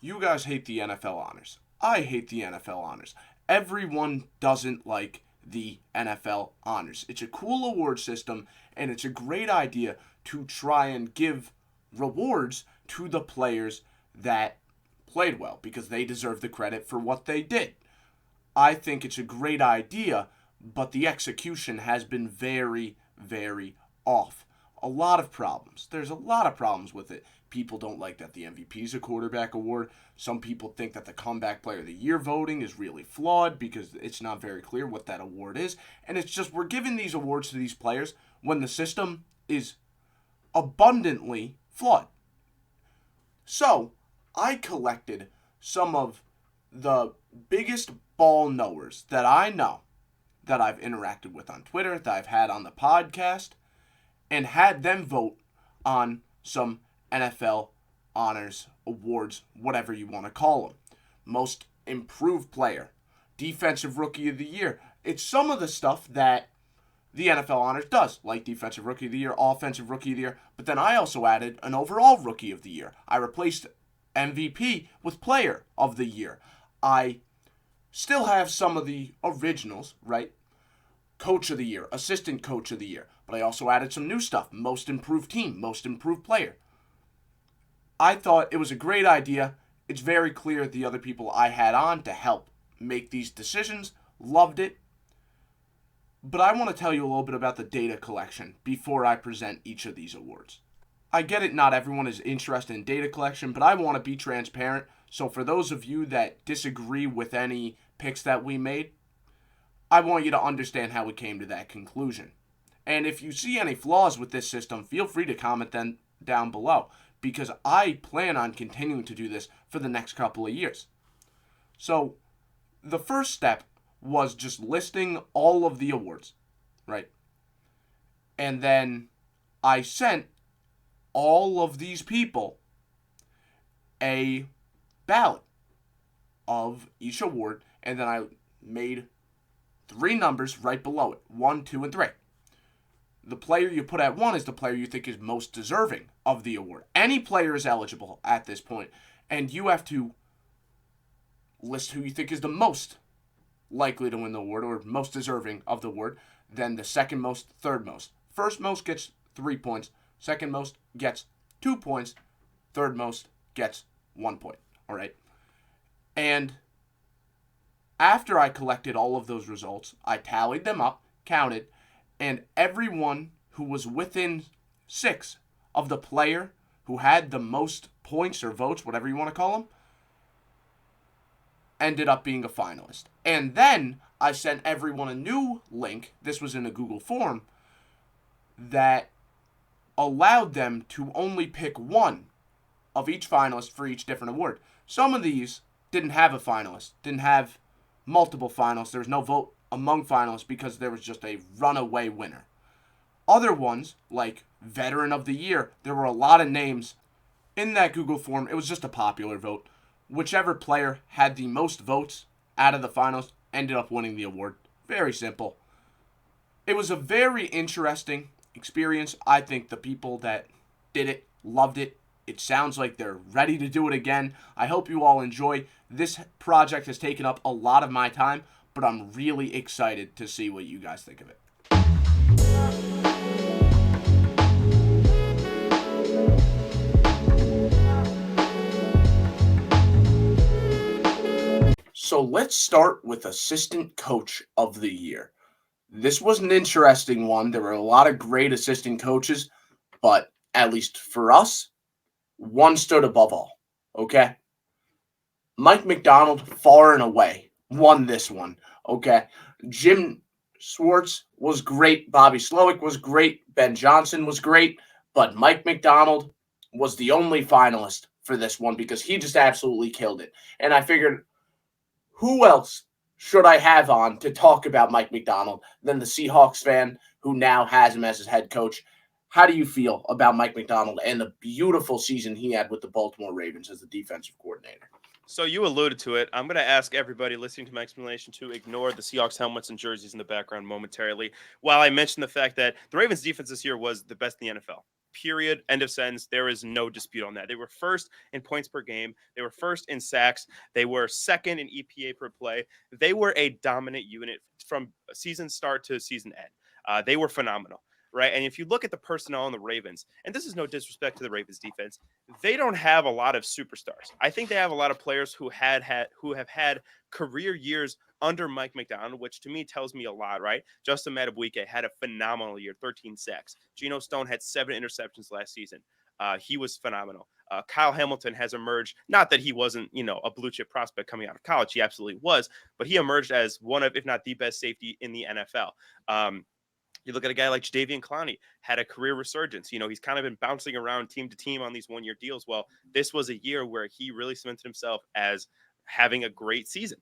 You guys hate the NFL honors. I hate the NFL honors. Everyone doesn't like the NFL honors. It's a cool award system, and it's a great idea to try and give rewards to the players that played well because they deserve the credit for what they did. I think it's a great idea, but the execution has been very, very off. A lot of problems. There's a lot of problems with it. People don't like that the MVP is a quarterback award. Some people think that the comeback player of the year voting is really flawed because it's not very clear what that award is. And it's just we're giving these awards to these players when the system is abundantly flawed. So, I collected some of the biggest ball knowers that I know that I've interacted with on Twitter, that I've had on the podcast, and had them vote on some NFL honors, awards, whatever you want to call them. Most improved player, defensive rookie of the year. It's some of the stuff that the NFL honors does, like defensive rookie of the year, offensive rookie of the year. But then I also added an overall rookie of the year. I replaced MVP with player of the year. I still have some of the originals, right? Coach of the year, assistant coach of the year. But I also added some new stuff. Most improved team, most improved player. I thought it was a great idea. It's very clear the other people I had on to help make these decisions loved it. But I want to tell you a little bit about the data collection before I present each of these awards. I get it, not everyone is interested in data collection, but I want to be transparent. So for those of you that disagree with any picks that we made, I want you to understand how we came to that conclusion. And if you see any flaws with this system, feel free to comment them down below, because I plan on continuing to do this for the next couple of years. So the first step was just listing all of the awards, right? And then I sent all of these people a ballot of each award, and then I made 3 numbers right below it, 1, 2, and 3. The player you put at 1 is the player you think is most deserving of the award. Any player is eligible at this point, and you have to list who you think is the most likely to win the award or most deserving of the award, then the second most, third most. First most gets 3 points, second most gets 2 points, third most gets 1 point. All right. And after I collected all of those results, I tallied them up, counted, and everyone who was within 6 of the player who had the most points or votes, whatever you want to call them, ended up being a finalist. And then I sent everyone a new link, this was in a Google form, that allowed them to only pick one of each finalist for each different award. Some of these didn't have a finalist, didn't have multiple finalists. There was no vote among finalists because there was just a runaway winner. Other ones, like Veteran of the Year, there were a lot of names in that Google form. It was just a popular vote. Whichever player had the most votes out of the finals ended up winning the award. Very simple. It was a very interesting experience. I think the people that did it loved it. It sounds like they're ready to do it again. I hope you all enjoy. This project has taken up a lot of my time, but I'm really excited to see what you guys think of it. So let's start with Assistant Coach of the Year. This was an interesting one. There were a lot of great assistant coaches, but at least for us, one stood above all, okay? Mike Macdonald, far and away, won this one, okay? Jim Schwartz was great. Bobby Slowick was great. Ben Johnson was great. But Mike Macdonald was the only finalist for this one because he just absolutely killed it. And I figured, who else should I have on to talk about Mike Macdonald than the Seahawks fan who now has him as his head coach? How do you feel about Mike Macdonald and the beautiful season he had with the Baltimore Ravens as the defensive coordinator? So you alluded to it. I'm going to ask everybody listening to my explanation to ignore the Seahawks helmets and jerseys in the background momentarily while I mention the fact that the Ravens defense this year was the best in the NFL. Period. End of sentence. There is no dispute on that. They were first in points per game. They were first in sacks. They were second in EPA per play. They were a dominant unit from season start to season end. They were phenomenal, right? And if you look at the personnel on the Ravens, and this is no disrespect to the Ravens defense, they don't have a lot of superstars. I think they have a lot of players who have had career years under Mike Macdonald, which to me tells me a lot, right? Justin Madubuike had a phenomenal year, 13 sacks. Geno Stone had 7 interceptions last season. He was phenomenal. Kyle Hamilton has emerged, not that he wasn't, a blue chip prospect coming out of college. He absolutely was, but he emerged as one of, if not the best safety in the NFL. You look at a guy like Jadeveon Clowney, had a career resurgence. He's kind of been bouncing around team to team on these one-year deals. Well, this was a year where he really cemented himself as having a great season.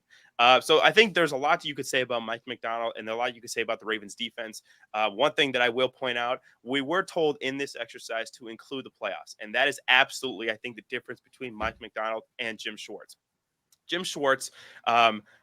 So I think there's a lot that you could say about Mike Macdonald and a lot you could say about the Ravens defense. One thing that I will point out, we were told in this exercise to include the playoffs. And that is absolutely, I think, the difference between Mike Macdonald and Jim Schwartz. Jim Schwartz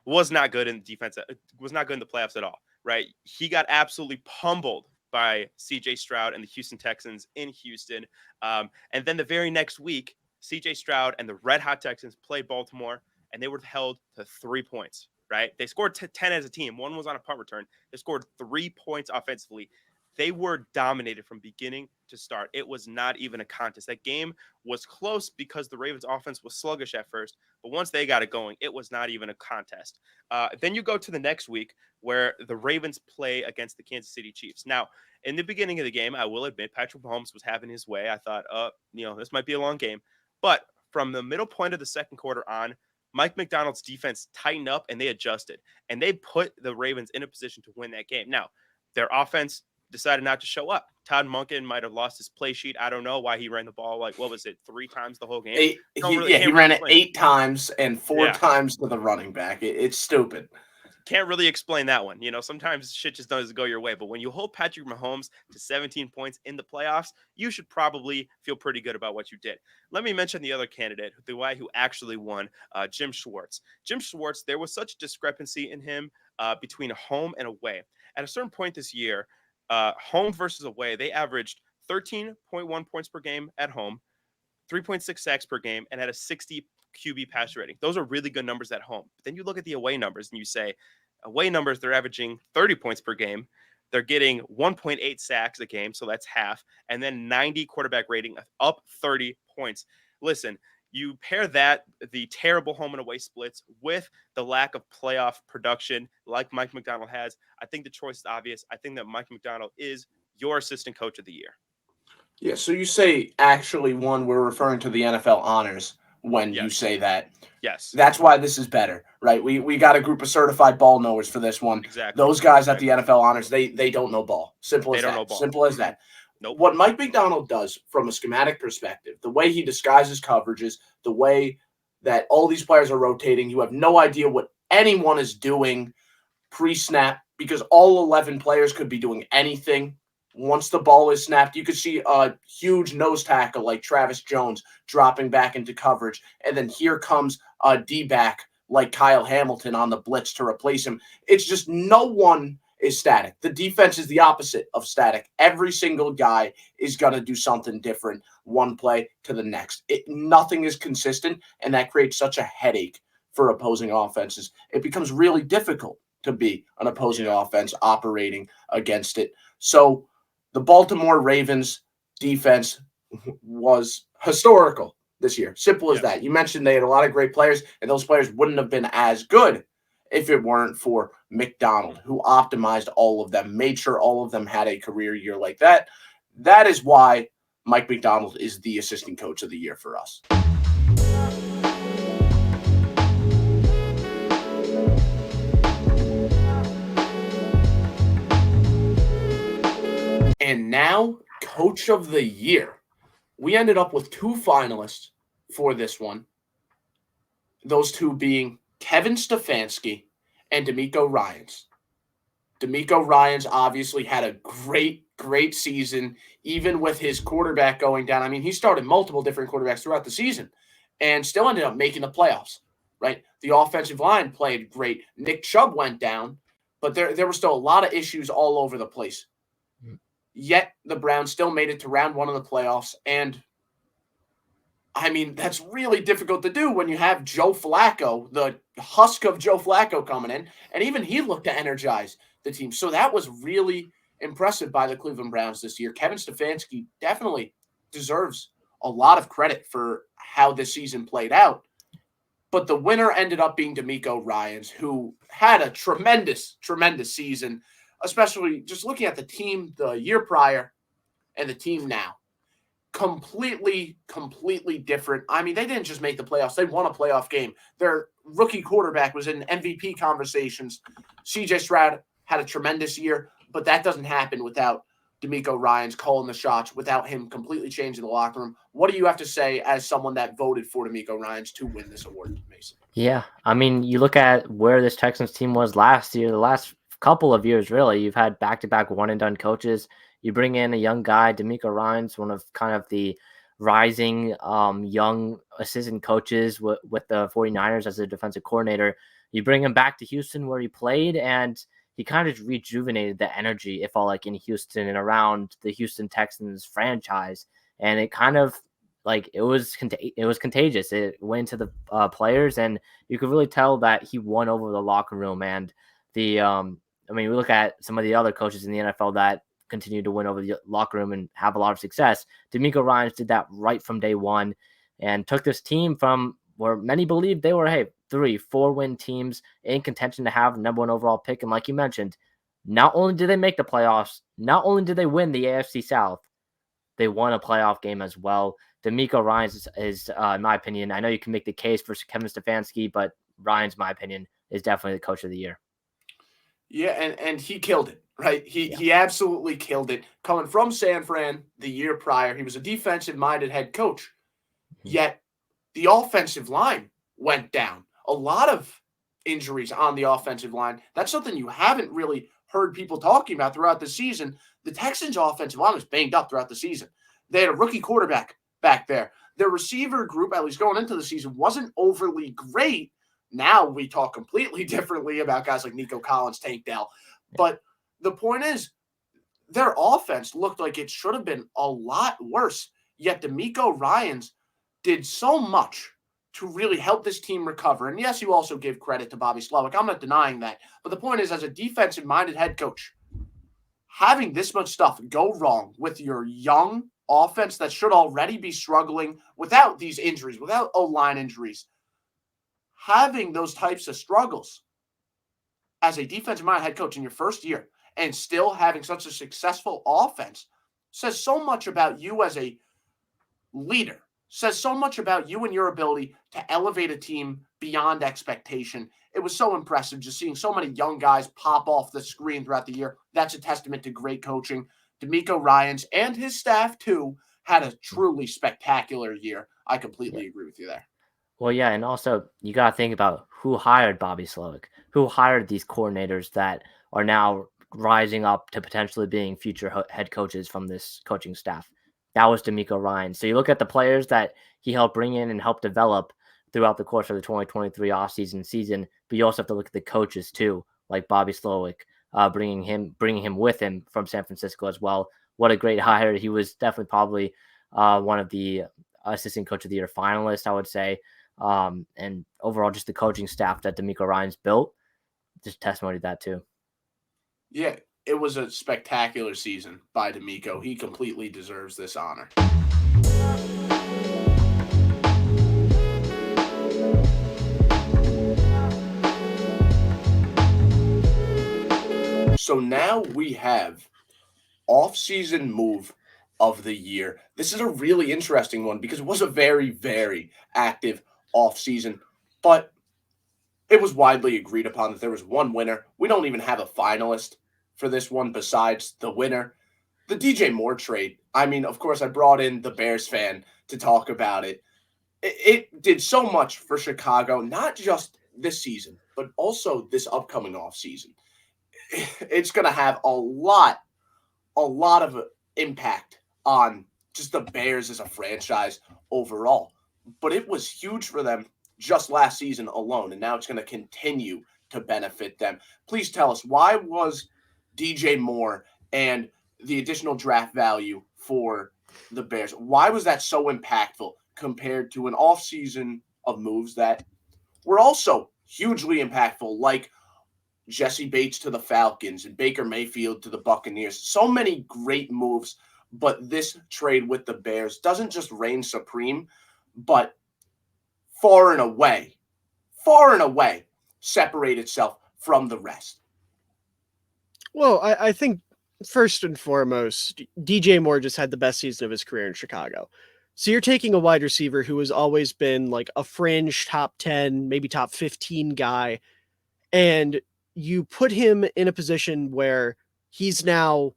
was not good in defense, was not good in the playoffs at all, right? He got absolutely pummeled by CJ Stroud and the Houston Texans in Houston. And then the very next week, CJ Stroud and the Red Hot Texans played Baltimore, and they were held to 3 points, right? They scored 10 as a team. One was on a punt return. They scored 3 points offensively. They were dominated from beginning to start. It was not even a contest. That game was close because the Ravens offense was sluggish at first, but once they got it going, it was not even a contest. Then you go to the next week where the Ravens play against the Kansas City Chiefs. Now, in the beginning of the game, I will admit Patrick Mahomes was having his way. I thought, this might be a long game. But from the middle point of the second quarter on, Mike Macdonald's defense tightened up and they adjusted, and they put the Ravens in a position to win that game. Now, their offense decided not to show up. Todd Monken might have lost his play sheet. I don't know why he ran the ball 3 times the whole game. He ran it 8 times and 4 times to the running back. It's stupid. Can't really explain that one. Sometimes shit just doesn't go your way. But when you hold Patrick Mahomes to 17 points in the playoffs, you should probably feel pretty good about what you did. Let me mention the other candidate, the guy who actually won, Jim Schwartz. Jim Schwartz, there was such discrepancy in him between home and away. At a certain point this year, home versus away, they averaged 13.1 points per game at home, 3.6 sacks per game, and had a 60 QB pass rating. Those are really good numbers at home. But then you look at the away numbers and you say, away numbers, they're averaging 30 points per game. They're getting 1.8 sacks a game, so that's half, and then 90 quarterback rating, up 30 points. Listen, you pair that, the terrible home and away splits, with the lack of playoff production like Mike Macdonald has, I think the choice is obvious. I think that Mike Macdonald is your assistant coach of the year. Yeah, so you say actually won, we're referring to the NFL honors when you say that. Yes. That's why this is better, right? We got a group of certified ball knowers for this one. Exactly. Those guys at the NFL honors, they don't know ball. Simple as that. Simple as that. Nope. What Mike Macdonald does from a schematic perspective, the way he disguises coverages, the way that all these players are rotating, you have no idea what anyone is doing pre-snap because all 11 players could be doing anything. Once the ball is snapped, you could see a huge nose tackle like Travis Jones dropping back into coverage. And then here comes a D-back like Kyle Hamilton on the blitz to replace him. It's just no one is static. The defense is the opposite of static. Every single guy is going to do something different one play to the next. Nothing is consistent, and that creates such a headache for opposing offenses. It becomes really difficult to be an opposing offense operating against it. So the Baltimore Ravens defense was historical this year. Simple as that. You mentioned they had a lot of great players, and those players wouldn't have been as good if it weren't for Macdonald, who optimized all of them, made sure all of them had a career year like that. That is why Mike Macdonald is the assistant coach of the year for us. And now, coach of the year. We ended up with 2 finalists for this one. Those 2 being Kevin Stefanski and DeMeco Ryans. DeMeco Ryans obviously had a great season, even with his quarterback going down. I mean, he started multiple different quarterbacks throughout the season and still ended up making the playoffs, right? The offensive line played great. Nick Chubb went down, but there were still a lot of issues all over the place. Yet the Browns still made it to round one of the playoffs. And I mean, that's really difficult to do when you have Joe Flacco, the husk of Joe Flacco, coming in. And even he looked to energize the team. So that was really impressive by the Cleveland Browns this year. Kevin Stefanski definitely deserves a lot of credit for how this season played out. But the winner ended up being DeMeco Ryans, who had a tremendous, tremendous season, especially just looking at the team the year prior and the team now. Completely different. I mean, they didn't just make the playoffs. They won a playoff game. Their rookie quarterback was in MVP conversations. CJ Stroud had a tremendous year, but that doesn't happen without DeMeco Ryans calling the shots, without him completely changing the locker room. What do you have to say as someone that voted for DeMeco Ryans to win this award, Mason? Yeah, I mean, you look at where this Texans team was last year, the last couple of years, really. You've had back-to-back one-and-done coaches. You bring in a young guy, DeMeco Ryans, one of kind of the rising young assistant coaches with the 49ers as a defensive coordinator. You bring him back to Houston where he played, and he kind of rejuvenated the energy, it felt like, in Houston and around the Houston Texans franchise. And it kind of, like, it was contagious. It went to the players, and you could really tell that he won over the locker room. And the I mean, we look at some of the other coaches in the NFL that continue to win over the locker room and have a lot of success. DeMeco Ryans did that right from day one and took this team from where many believed they were, 3-4 win teams in contention to have number one overall pick. And like you mentioned, not only did they make the playoffs, not only did they win the AFC South, they won a playoff game as well. DeMeco Ryans is in my opinion, I know you can make the case for Kevin Stefanski, but Ryans, in my opinion, is definitely the coach of the year. Yeah, and he killed it, right? He absolutely killed it. Coming from San Fran the year prior, he was a defensive-minded head coach. Yet the offensive line went down. A lot of injuries on the offensive line. That's something you haven't really heard people talking about throughout the season. The Texans' offensive line was banged up throughout the season. They had a rookie quarterback back there. Their receiver group, at least going into the season, wasn't overly great. Now we talk completely differently about guys like Nico Collins, Tank Dell. But the point is, their offense looked like it should have been a lot worse. Yet DeMeco Ryans did so much to really help this team recover. And yes, you also give credit to Bobby Slowick. I'm not denying that. But the point is, as a defensive-minded head coach, having this much stuff go wrong with your young offense that should already be struggling without these injuries, without O-line injuries, having those types of struggles as a defensive-minded head coach in your first year and still having such a successful offense says so much about you as a leader, says so much about you and your ability to elevate a team beyond expectation. It was so impressive just seeing so many young guys pop off the screen throughout the year. That's a testament to great coaching. DeMeco Ryans and his staff, too, had a truly spectacular year. I completely agree with you there. Well, yeah, and also you got to think about who hired Bobby Slowick, who hired these coordinators that are now rising up to potentially being future head coaches from this coaching staff. That was DeMeco Ryans. So you look at the players that he helped bring in and help develop throughout the course of the 2023 offseason season, but you also have to look at the coaches too, like Bobby Slowick, bringing him with him from San Francisco as well. What a great hire. He was definitely probably one of the assistant coach of the year finalists, I would say. And overall, just the coaching staff that DeMeco Ryans built, just testimony to that too. Yeah, it was a spectacular season by DeMeco. He completely deserves this honor. So now we have Offseason Move of the Year. This is a really interesting one because it was a very, very active offseason, but it was widely agreed upon that there was one winner. We don't even have a finalist for this one besides the winner. The DJ Moore trade. I mean, of course, I brought in the Bears fan to talk about it. It did so much for Chicago, not just this season, but also this upcoming offseason. It's going to have a lot of impact on just the Bears as a franchise overall. But it was huge for them just last season alone, and now it's going to continue to benefit them. Please tell us, why was DJ Moore and the additional draft value for the Bears. Why was that so impactful compared to an offseason of moves that were also hugely impactful, like Jesse Bates to the Falcons and Baker Mayfield to the Buccaneers? So many great moves, but this trade with the Bears doesn't just reign supreme, but far and away separate itself from the rest. Well, I think first and foremost, DJ Moore just had the best season of his career in Chicago. So you're taking a wide receiver who has always been like a fringe top 10, maybe top 15 guy, and you put him in a position where he's now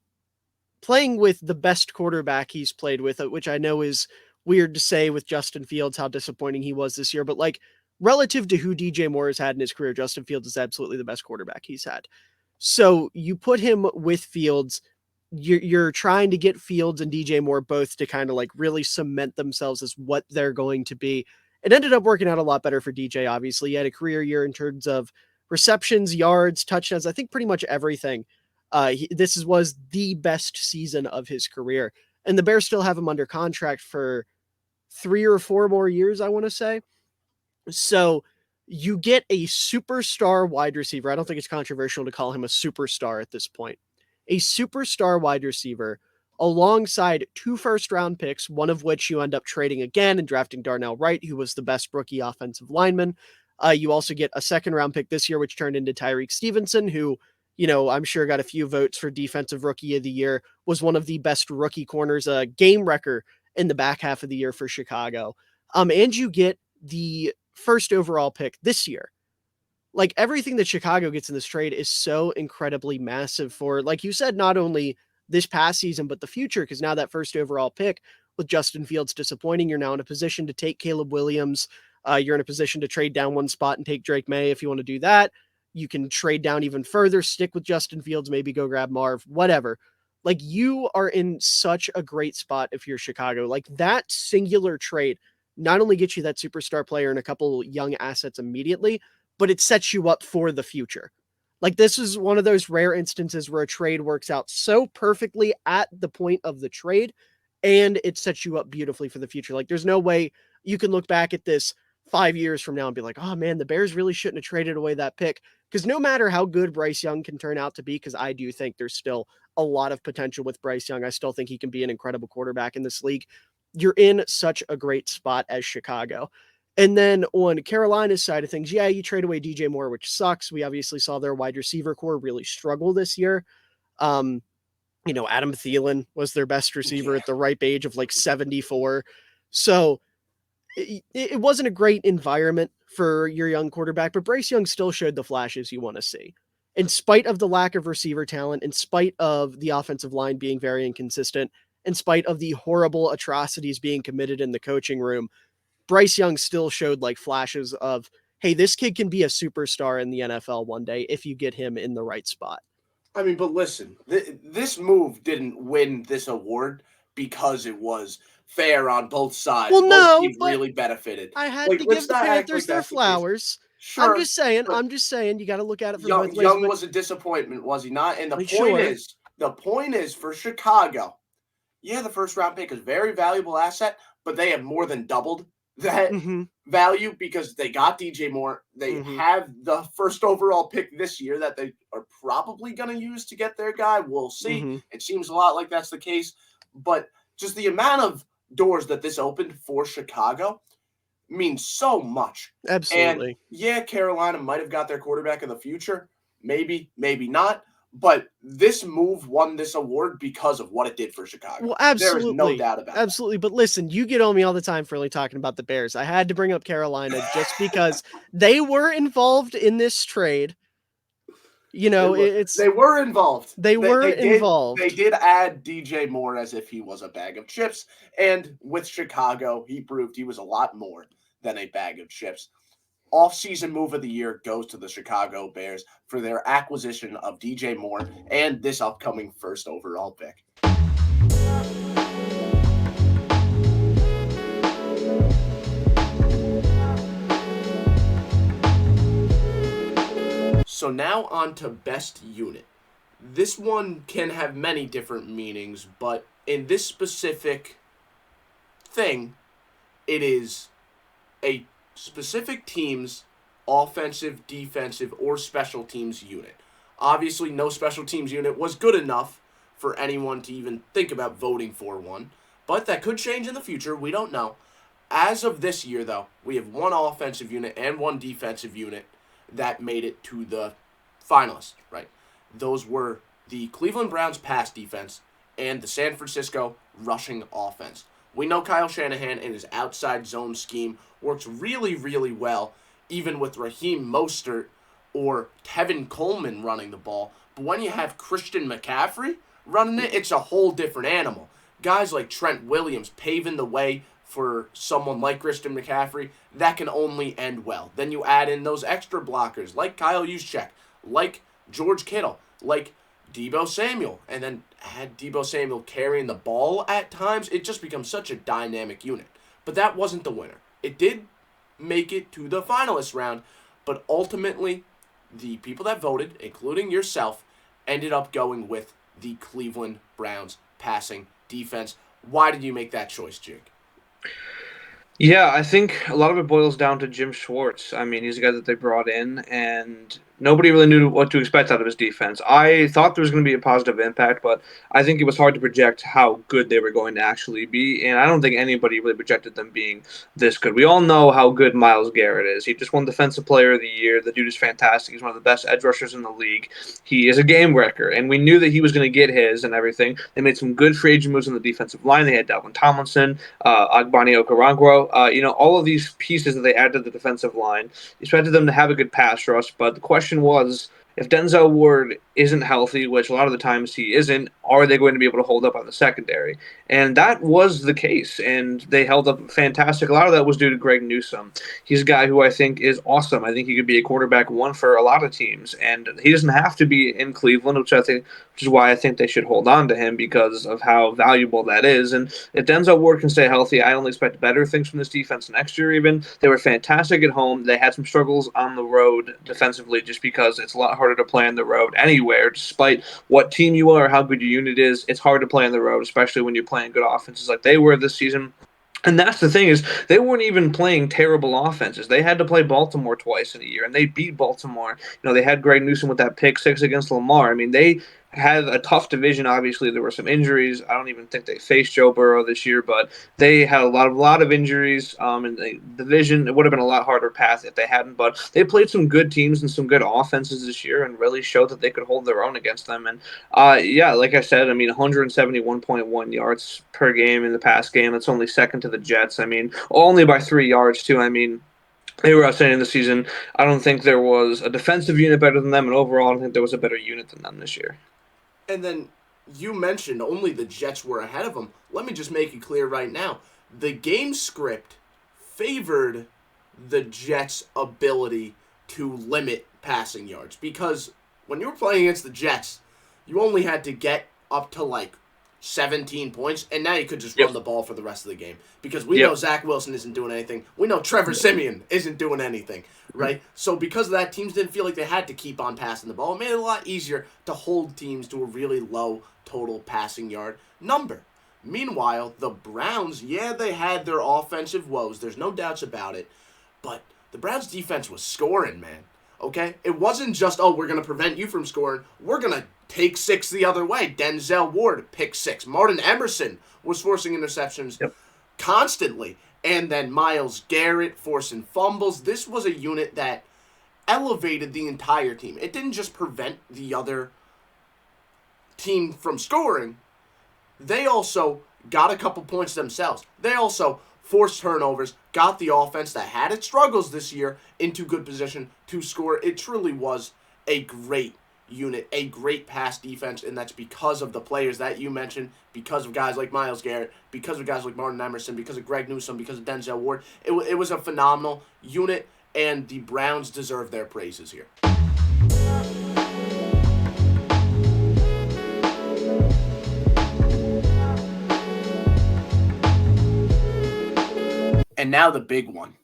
playing with the best quarterback he's played with, which I know is weird to say with Justin Fields, how disappointing he was this year, but like relative to who DJ Moore has had in his career, Justin Fields is absolutely the best quarterback he's had. So you put him with Fields, you're trying to get Fields and DJ Moore both to kind of like really cement themselves as what they're going to be. It ended up working out a lot better for DJ, obviously. He had a career year in terms of receptions, yards, touchdowns, I think pretty much everything. This was the best season of his career. And the Bears still have him under contract for 3 or 4 more years, I want to say. So you get a superstar wide receiver. I don't think it's controversial to call him a superstar at this point. A superstar wide receiver alongside 2 first-round picks, one of which you end up trading again and drafting Darnell Wright, who was the best rookie offensive lineman. You also get a 2nd-round pick this year, which turned into Tyreek Stevenson, who, you know, I'm sure got a few votes for Defensive Rookie of the Year, was one of the best rookie corners, a game wrecker in the back half of the year for Chicago. And you get the 1st overall pick this year. Like, everything that Chicago gets in this trade is so incredibly massive for, like you said, not only this past season, but the future, because now that 1st overall pick with Justin Fields disappointing, you're now in a position to take Caleb Williams. You're in a position to trade down 1 spot and take Drake May if you want to do that. You can trade down even further, stick with Justin Fields, maybe go grab Marv, whatever. Like, you are in such a great spot if you're Chicago. Like, that singular trade not only gets you that superstar player and a couple young assets immediately, but it sets you up for the future. Like, this is one of those rare instances where a trade works out so perfectly at the point of the trade, and it sets you up beautifully for the future. Like, there's no way you can look back at this 5 years from now and be like, oh man, the Bears really shouldn't have traded away that pick. Because no matter how good Bryce Young can turn out to be, because I do think there's still a lot of potential with Bryce Young, I still think he can be an incredible quarterback in this league. You're in such a great spot as Chicago. And then on Carolina's side of things, yeah, you trade away DJ Moore, which sucks. We obviously saw their wide receiver core really struggle this year. Adam Thielen was their best receiver at the ripe age of like 74. So it wasn't a great environment for your young quarterback, but Bryce Young still showed the flashes you want to see. In spite of the lack of receiver talent, in spite of the offensive line being very inconsistent, in spite of the horrible atrocities being committed in the coaching room, Bryce Young still showed like flashes of, hey, this kid can be a superstar in the NFL one day if you get him in the right spot. I mean, but listen, this move didn't win this award because it was fair on both sides. Well, no, both teams really benefited. I had to give the Panthers their flowers. Sure, I'm just saying, you got to look at it from both ways. Young was a disappointment, was he not? And the point is for Chicago, yeah, the 1st-round pick is a very valuable asset, but they have more than doubled that value because they got DJ Moore. They have the 1st overall pick this year that they are probably going to use to get their guy. We'll see. It seems a lot like that's the case, but just the amount of doors that this opened for Chicago means so much. Absolutely. And yeah, Carolina might have got their quarterback in the future. Maybe, maybe not. But this move won this award because of what it did for Chicago. Well, absolutely. There is no doubt about it. Absolutely. But listen, you get on me all the time for only talking about the Bears. I had to bring up Carolina just because they were involved in this trade. You know, they were involved. They were involved. They did add DJ Moore as if he was a bag of chips. And with Chicago, he proved he was a lot more than a bag of chips. Offseason move of the year goes to the Chicago Bears for their acquisition of DJ Moore and this upcoming 1st overall pick. So now on to best unit. This one can have many different meanings, but in this specific thing, it is a specific team's offensive, defensive, or special teams unit. Obviously, no special teams unit was good enough for anyone to even think about voting for one, but that could change in the future. We don't know. As of this year, though, we have one offensive unit and one defensive unit that made it to the finalists, right? Those were the Cleveland Browns pass defense and the San Francisco rushing offense. We know Kyle Shanahan and his outside zone scheme works really, really well, even with Raheem Mostert or Tevin Coleman running the ball. But when you have Christian McCaffrey running it, it's a whole different animal. Guys like Trent Williams paving the way for someone like Christian McCaffrey, that can only end well. Then you add in those extra blockers like Kyle Juszczyk, like George Kittle, like Deebo Samuel, and then had Deebo Samuel carrying the ball at times. It just becomes such a dynamic unit. But that wasn't the winner. It did make it to the finalist round, but ultimately the people that voted, including yourself, ended up going with the Cleveland Browns passing defense. Why did you make that choice, Jake? Yeah, I think a lot of it boils down to Jim Schwartz. I mean, he's a guy that they brought in, and nobody really knew what to expect out of his defense. I thought there was going to be a positive impact, but I think it was hard to project how good they were going to actually be, and I don't think anybody really projected them being this good. We all know how good Myles Garrett is. He just won Defensive Player of the Year. The dude is fantastic. He's one of the best edge rushers in the league. He is a game wrecker, and we knew that he was going to get his and everything. They made some good free agent moves on the defensive line. They had Dalvin Tomlinson, Agbani Okoronkwo, all of these pieces that they added to the defensive line. You expected them to have a good pass rush, but the question was, if Denzel Ward isn't healthy, which a lot of the times he isn't, are they going to be able to hold up on the secondary? And that was the case, and they held up fantastic. A lot of that was due to Greg Newsome. He's a guy who I think is awesome. I think he could be a quarterback one for a lot of teams, and he doesn't have to be in Cleveland, which is why I think they should hold on to him because of how valuable that is. And if Denzel Ward can stay healthy, I only expect better things from this defense next year even. They were fantastic at home. They had some struggles on the road defensively just because it's a lot harder to play on the road anywhere, despite what team you are or how good your unit is. It's hard to play on the road, especially when you're playing good offenses like they were this season. And that's the thing is they weren't even playing terrible offenses. They had to play Baltimore twice in a year, and they beat Baltimore. They had Greg Newsome with that pick six against Lamar. I mean, they had a tough division. Obviously, there were some injuries. I don't even think they faced Joe Burrow this year, but they had a lot of injuries. In the division, it would have been a lot harder path if they hadn't. But they played some good teams and some good offenses this year, and really showed that they could hold their own against them. And yeah, like I said, I mean, 171.1 yards per game in the pass game. That's only second to the Jets. I mean, only by 3 yards too. I mean, they were outstanding this season. I don't think there was a defensive unit better than them, and overall, I don't think there was a better unit than them this year. And then you mentioned only the Jets were ahead of them. Let me just make it clear right now. The game script favored the Jets' ability to limit passing yards because when you were playing against the Jets, you only had to get up to like 17 points, and now you could just run the ball for the rest of the game because we know Zach Wilson isn't doing anything. We know Trevor Siemian isn't doing anything, right? So because of that, teams didn't feel like they had to keep on passing the ball. It made it a lot easier to hold teams to a really low total passing yard number. Meanwhile, the Browns, they had their offensive woes. There's no doubts about it. But the Browns' defense was scoring, man. Okay? It wasn't just, we're going to prevent you from scoring. We're going to take six the other way. Denzel Ward, pick six. Martin Emerson was forcing interceptions constantly. And then Myles Garrett forcing fumbles. This was a unit that elevated the entire team. It didn't just prevent the other team from scoring. They also got a couple points themselves. They also forced turnovers, got the offense that had its struggles this year into good position to score. It truly was a great unit, a great pass defense, and that's because of the players that you mentioned, because of guys like Myles Garrett, because of guys like Martin Emerson, because of Greg Newsome, because of Denzel Ward. It was a phenomenal unit, and the Browns deserve their praises here. And now the big one,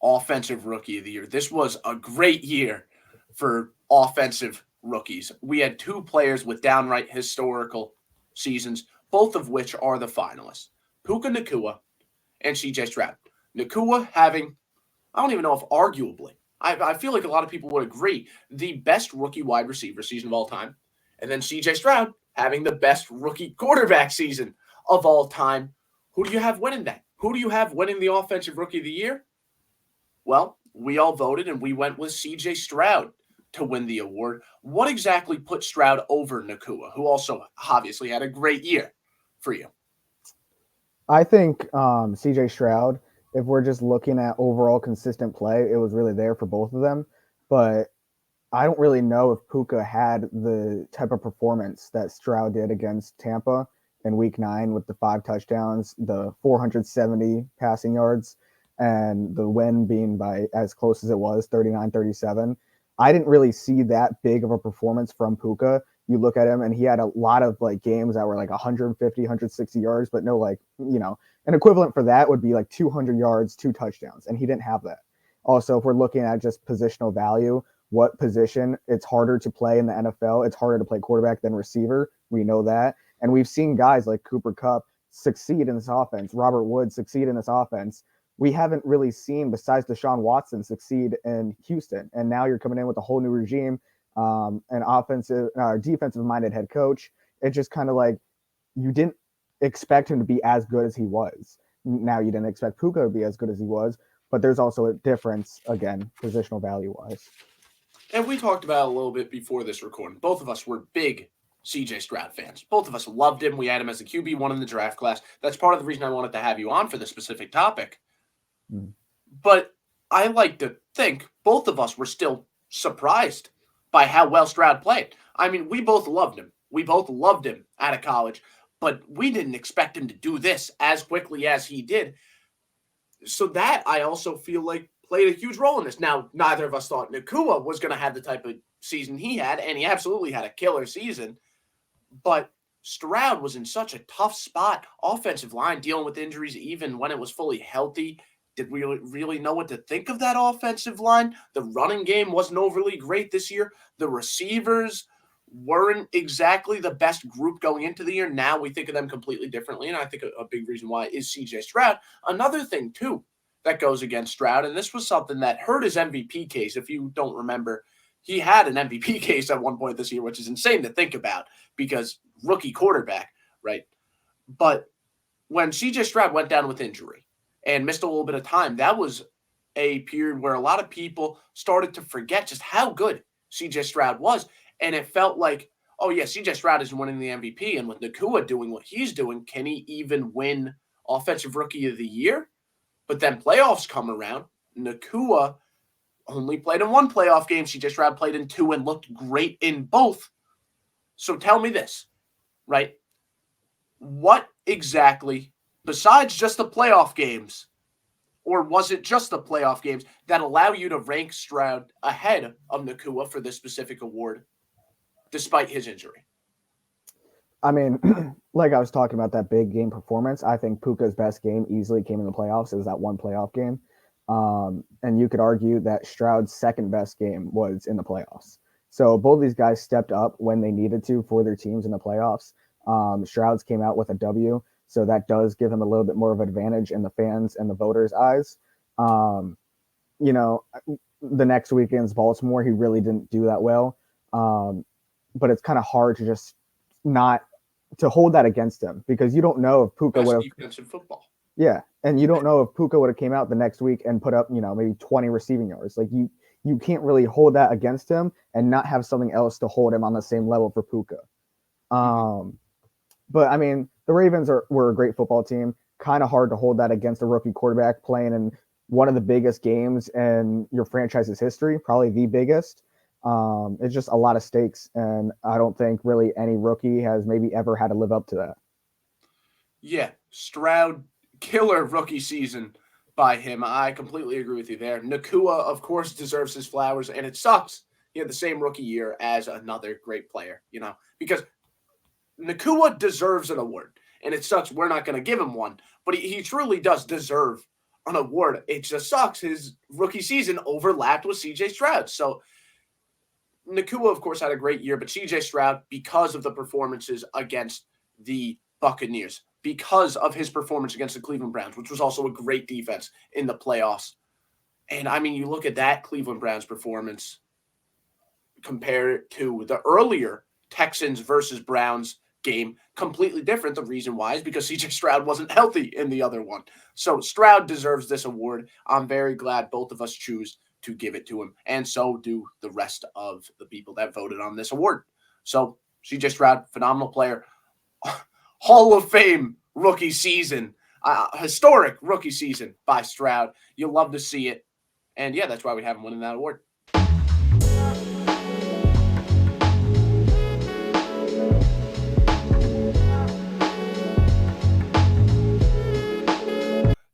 Offensive Rookie of the Year. This was a great year for offensive rookies. We had two players with downright historical seasons, both of which are the finalists. Puka Nacua and CJ Stroud. Nacua having, I don't even know if arguably, I feel like a lot of people would agree, the best rookie wide receiver season of all time. And then CJ Stroud having the best rookie quarterback season of all time. Who do you have winning that? Who do you have winning the Offensive Rookie of the Year? Well, we all voted and we went with CJ Stroud to win the award. What exactly put Stroud over Nacua, who also obviously had a great year for you? I think CJ Stroud, if we're just looking at overall consistent play, it was really there for both of them. But I don't really know if Puka had the type of performance that Stroud did against Tampa in week 9 with the 5 touchdowns, the 470 passing yards, and the win being by as close as it was, 39-37. I didn't really see that big of a performance from Puka. You look at him and he had a lot of like games that were like 150, 160 yards, but no, like, an equivalent for that would be like 200 yards, 2 touchdowns. And he didn't have that. Also, if we're looking at just positional value, what position it's harder to play in the NFL. It's harder to play quarterback than receiver. We know that. And we've seen guys like Cooper Kupp succeed in this offense, Robert Woods succeed in this offense. We haven't really seen, besides Deshaun Watson, succeed in Houston. And now you're coming in with a whole new regime, an defensive-minded head coach. It's just kind of like you didn't expect him to be as good as he was. Now you didn't expect Puka to be as good as he was, but there's also a difference, again, positional value-wise. And we talked about it a little bit before this recording. Both of us were big CJ Stroud fans. Both of us loved him. We had him as a QB1 in the draft class. That's part of the reason I wanted to have you on for this specific topic. But I like to think both of us were still surprised by how well Stroud played. I mean, we both loved him. We both loved him out of college, but we didn't expect him to do this as quickly as he did. So that I also feel like played a huge role in this. Now, neither of us thought Nacua was going to have the type of season he had, and he absolutely had a killer season. But Stroud was in such a tough spot. Offensive line dealing with injuries even when it was fully healthy. Did we really know what to think of that offensive line? The running game wasn't overly great this year. The receivers weren't exactly the best group going into the year. Now we think of them completely differently, and I think a big reason why is CJ Stroud. Another thing, too, that goes against Stroud, and this was something that hurt his MVP case. If you don't remember, he had an MVP case at one point this year, which is insane to think about because rookie quarterback, right? But when CJ Stroud went down with injury and missed a little bit of time, that was a period where a lot of people started to forget just how good CJ Stroud was. And it felt like, oh, yeah, CJ Stroud is winning the MVP. And with Nacua doing what he's doing, can he even win Offensive Rookie of the Year? But then playoffs come around. Nacua only played in 1 playoff game. CJ Stroud played in 2 and looked great in both. So tell me this, right? What exactly, besides just the playoff games, or was it just the playoff games that allow you to rank Stroud ahead of Nacua for this specific award, despite his injury? I mean, like I was talking about that big game performance, I think Puka's best game easily came in the playoffs. It was that 1 playoff game. And you could argue that Stroud's second best game was in the playoffs. So both these guys stepped up when they needed to for their teams in the playoffs. Stroud's came out with a W, so that does give him a little bit more of an advantage in the fans and the voters' eyes. The next weekend's Baltimore, he really didn't do that well. But it's kind of hard to just not to hold that against him because you don't know if Puka would have defense in football. Yeah, and you don't know if Puka would have came out the next week and put up, maybe 20 receiving yards. Like you can't really hold that against him and not have something else to hold him on the same level for Puka. But I mean, the Ravens were a great football team. Kind of hard to hold that against a rookie quarterback playing in one of the biggest games in your franchise's history, probably the biggest. It's just a lot of stakes, and I don't think really any rookie has maybe ever had to live up to that. Yeah, Stroud, killer rookie season by him. I completely agree with you there. Nacua, of course, deserves his flowers, and it sucks he had the same rookie year as another great player, because Nacua deserves an award, and it sucks we're not going to give him one, but he truly does deserve an award. It just sucks his rookie season overlapped with CJ Stroud. So Nakua, of course, had a great year, but CJ Stroud, because of the performances against the Buccaneers, because of his performance against the Cleveland Browns, which was also a great defense in the playoffs. And I mean, you look at that Cleveland Browns performance compared to the earlier Texans versus Browns game, completely different. The reason why is because CJ Stroud wasn't healthy in the other one. So Stroud deserves this award. I'm very glad both of us choose to give it to him, and so do the rest of the people that voted on this award. So CJ Stroud, phenomenal player, Hall of Fame rookie season, historic rookie season by Stroud. You'll love to see it, and yeah, that's why we have him winning that award.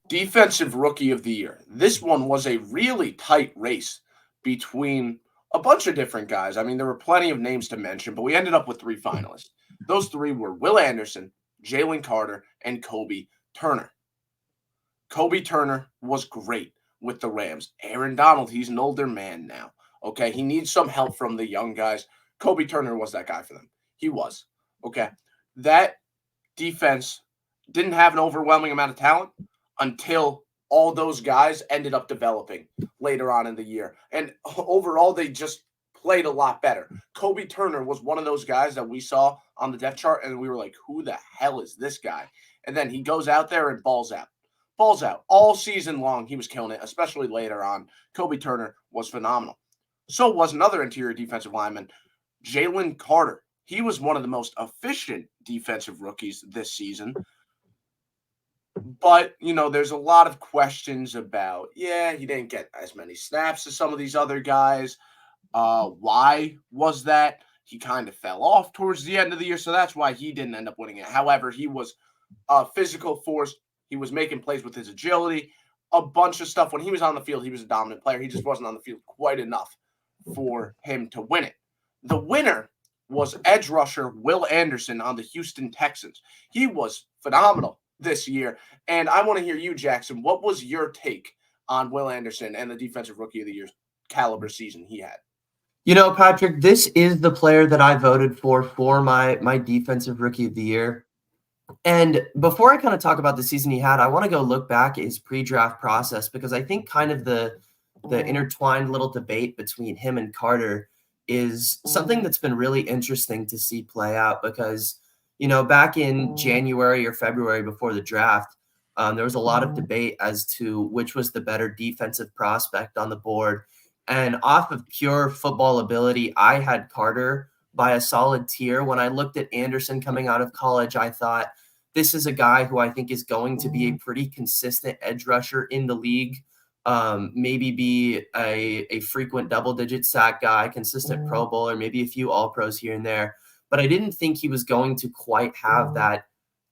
Defensive Rookie of the Year. This one was a really tight race between a bunch of different guys. I mean, there were plenty of names to mention, but we ended up with 3 finalists. Those 3 were Will Anderson, Jalen Carter, and Kobe Turner. Kobe Turner was great with the Rams. Aaron Donald, he's an older man now. Okay, he needs some help from the young guys. Kobe Turner was that guy for them. He was. Okay, that defense didn't have an overwhelming amount of talent until all those guys ended up developing later on in the year. And overall, they just played a lot better. Kobe Turner was one of those guys that we saw on the depth chart, and we were like, who the hell is this guy? And then he goes out there and balls out. Balls out. All season long, he was killing it, especially later on. Kobe Turner was phenomenal. So was another interior defensive lineman, Jalen Carter. He was one of the most efficient defensive rookies this season. But, you know, there's a lot of questions about, he didn't get as many snaps as some of these other guys. Why was that? He kind of fell off towards the end of the year, so that's why he didn't end up winning it. However, he was a physical force. He was making plays with his agility, a bunch of stuff. When he was on the field, he was a dominant player. He just wasn't on the field quite enough for him to win it. The winner was edge rusher Will Anderson on the Houston Texans. He was phenomenal this year. And I want to hear you, Jackson. What was your take on Will Anderson and the Defensive Rookie of the Year caliber season he had? You know, Patrick, this is the player that I voted for my Defensive Rookie of the Year. And before I kind of talk about the season he had, I want to go look back at his pre-draft process, because I think kind of the intertwined little debate between him and Carter is something that's been really interesting to see play out, because, you know, back in January or February before the draft, there was a lot of debate as to which was the better defensive prospect on the board. And off of pure football ability, I had Carter by a solid tier. When I looked at Anderson coming out of college, I thought, this is a guy who I think is going to be a pretty consistent edge rusher in the league. Maybe be a frequent double-digit sack guy, consistent Pro Bowler, maybe a few All-Pros here and there. But I didn't think he was going to quite have that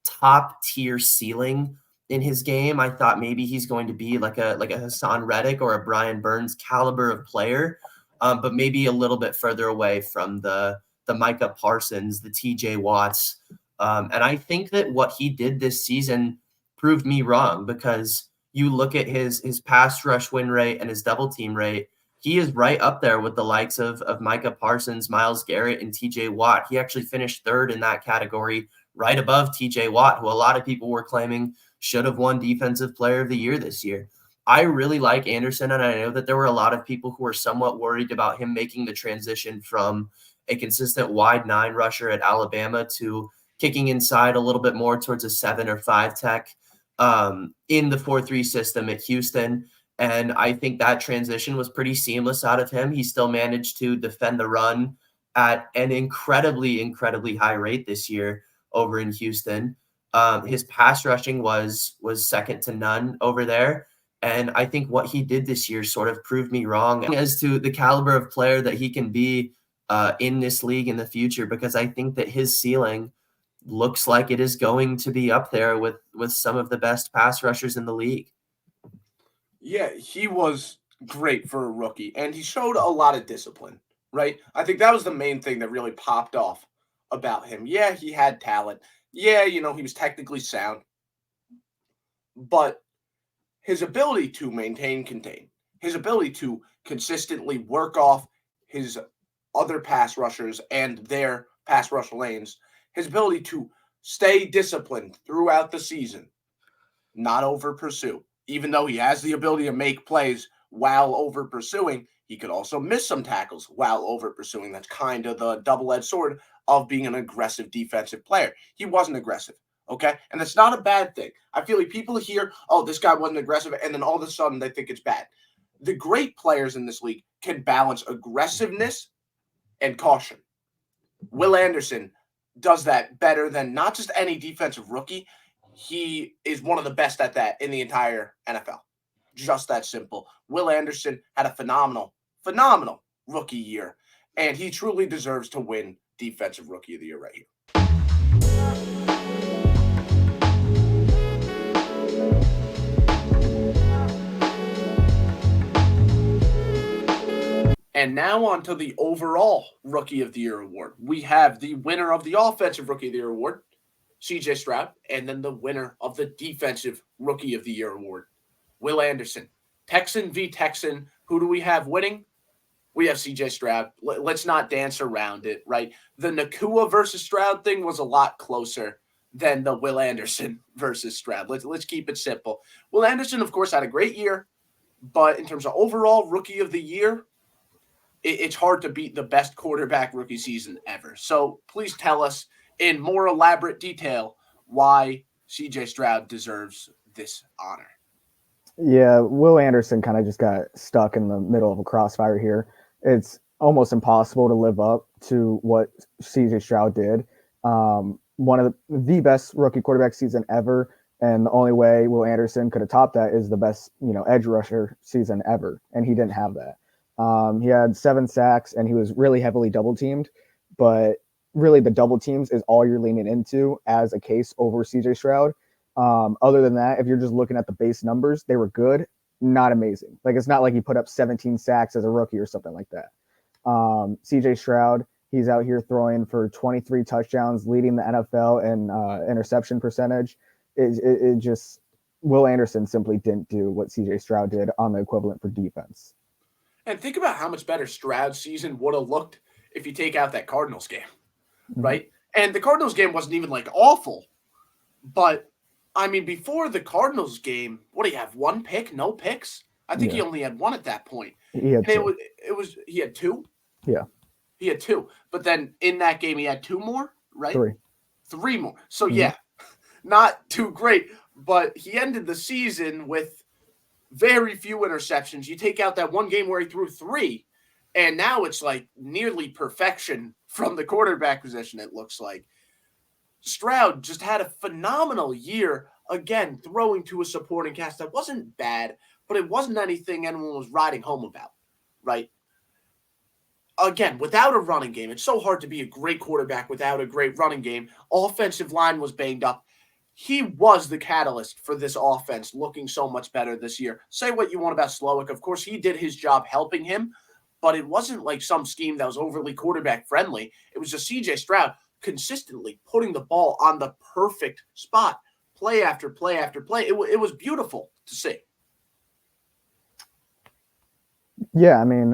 top-tier ceiling in his game. I thought maybe he's going to be like a Hassan Reddick or a Brian Burns caliber of player, but maybe a little bit further away from the Micah Parsons, the TJ Watts. And I think that what he did this season proved me wrong, because you look at his pass rush win rate and his double team rate, he is right up there with the likes of Micah Parsons, Myles Garrett, and TJ Watt. He actually finished third in that category, right above TJ Watt, who a lot of people were claiming should have won Defensive Player of the Year this year. I really like Anderson, and I know that there were a lot of people who were somewhat worried about him making the transition from a consistent wide 9 rusher at Alabama to kicking inside a little bit more towards a 7 or 5 tech in the 4-3 system at Houston. And I think that transition was pretty seamless out of him. He still managed to defend the run at an incredibly, incredibly high rate this year over in Houston. His pass rushing was second to none over there. And I think what he did this year sort of proved me wrong as to the caliber of player that he can be in this league in the future, because I think that his ceiling looks like it is going to be up there with some of the best pass rushers in the league. Yeah, he was great for a rookie, and he showed a lot of discipline, right? I think that was the main thing that really popped off about him. Yeah, he had talent. Yeah, you know, he was technically sound. But his ability to maintain, contain, his ability to consistently work off his other pass rushers and their pass rush lanes, his ability to stay disciplined throughout the season, not over pursue. Even though he has the ability to make plays while over pursuing, he could also miss some tackles while over pursuing. That's kind of the double-edged sword of being an aggressive defensive player. He wasn't aggressive, okay? And that's not a bad thing. I feel like people hear, oh, this guy wasn't aggressive, and then all of a sudden they think it's bad. The great players in this league can balance aggressiveness and caution. Will Anderson does that better than not just any defensive rookie. He is one of the best at that in the entire NFL. Just that simple. Will Anderson had a phenomenal rookie year, and he truly deserves to win Defensive Rookie of the Year right here. And now on to the overall Rookie of the Year award. We have the winner of the Offensive Rookie of the Year award, CJ Stroud, and then the winner of the Defensive Rookie of the Year award, Will Anderson. Texan v. Texan. Who do we have winning? We have CJ Stroud. Let's not dance around it, right? The Nakua versus Stroud thing was a lot closer than the Will Anderson versus Stroud. Let's keep it simple. Will Anderson, of course, had a great year, but in terms of overall Rookie of the Year, it's hard to beat the best quarterback rookie season ever. So please tell us in more elaborate detail why CJ Stroud deserves this honor. Yeah, Will Anderson kind of just got stuck in the middle of a crossfire here. It's almost impossible to live up to what CJ Stroud did. One of the best rookie quarterback season ever, and the only way Will Anderson could have topped that is the best, edge rusher season ever, and he didn't have that. He had 7 sacks, and he was really heavily double teamed, but really the double teams is all you're leaning into as a case over CJ Stroud. Other than that, if you're just looking at the base numbers, they were good, not amazing. Like, it's not like he put up 17 sacks as a rookie or something like that. CJ Stroud, he's out here throwing for 23 touchdowns, leading the NFL in interception percentage. It just, Will Anderson simply didn't do what CJ Stroud did on the equivalent for defense. And think about how much better Stroud's season would have looked if you take out that Cardinals game, right? And the Cardinals game wasn't even like awful, but I mean, before the Cardinals game, what do you have? 1 pick, no picks? I think he only had 1 at that point. He had 2. He had 2? Yeah. He had 2. But then in that game, he had 2 more, right? 3. 3 more. So yeah, not too great, but he ended the season with very few interceptions. You take out that 1 game where he threw 3, and now it's like nearly perfection from the quarterback position, it looks like. Stroud just had a phenomenal year, again, throwing to a supporting cast that wasn't bad, but it wasn't anything anyone was riding home about, right? Again, without a running game, it's so hard to be a great quarterback without a great running game. Offensive line was banged up. He was the catalyst for this offense looking so much better this year. Say what you want about Slowick. Of course, he did his job helping him, but it wasn't like some scheme that was overly quarterback friendly. It was just CJ Stroud consistently putting the ball on the perfect spot, play after play after play. It was beautiful to see. Yeah, I mean,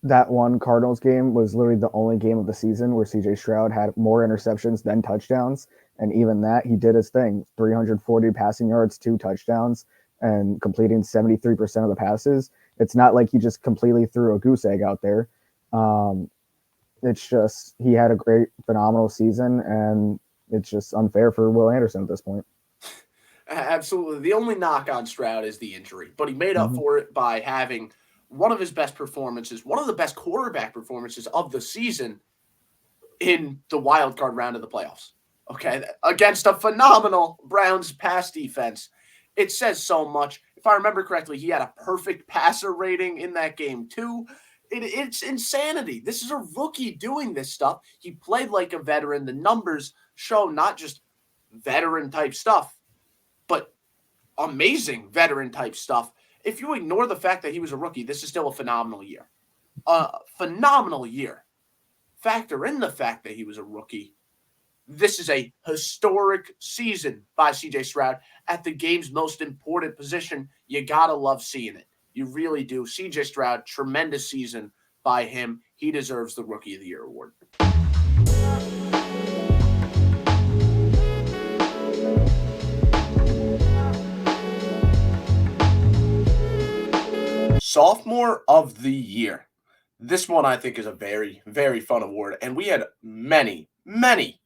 that one Cardinals game was literally the only game of the season where CJ Stroud had more interceptions than touchdowns. And even that, he did his thing. 340 passing yards, 2 touchdowns, and completing 73% of the passes. It's not like he just completely threw a goose egg out there. It's just he had a great, phenomenal season, and it's just unfair for Will Anderson at this point. Absolutely. The only knock on Stroud is the injury, but he made up for it by having one of his best performances, one of the best quarterback performances of the season in the wild card round of the playoffs. Okay, against a phenomenal Browns pass defense. It says so much. If I remember correctly, he had a perfect passer rating in that game too. It's insanity. This is a rookie doing this stuff. He played like a veteran. The numbers show not just veteran type stuff, but amazing veteran type stuff. If you ignore the fact that he was a rookie, this is still a phenomenal year. A phenomenal year. Factor in the fact that he was a rookie. This is a historic season by CJ Stroud at the game's most important position. You got to love seeing it. You really do. CJ Stroud, tremendous season by him. He deserves the Rookie of the Year award. Sophomore of the Year. This one I think is a very, very fun award, and we had many, many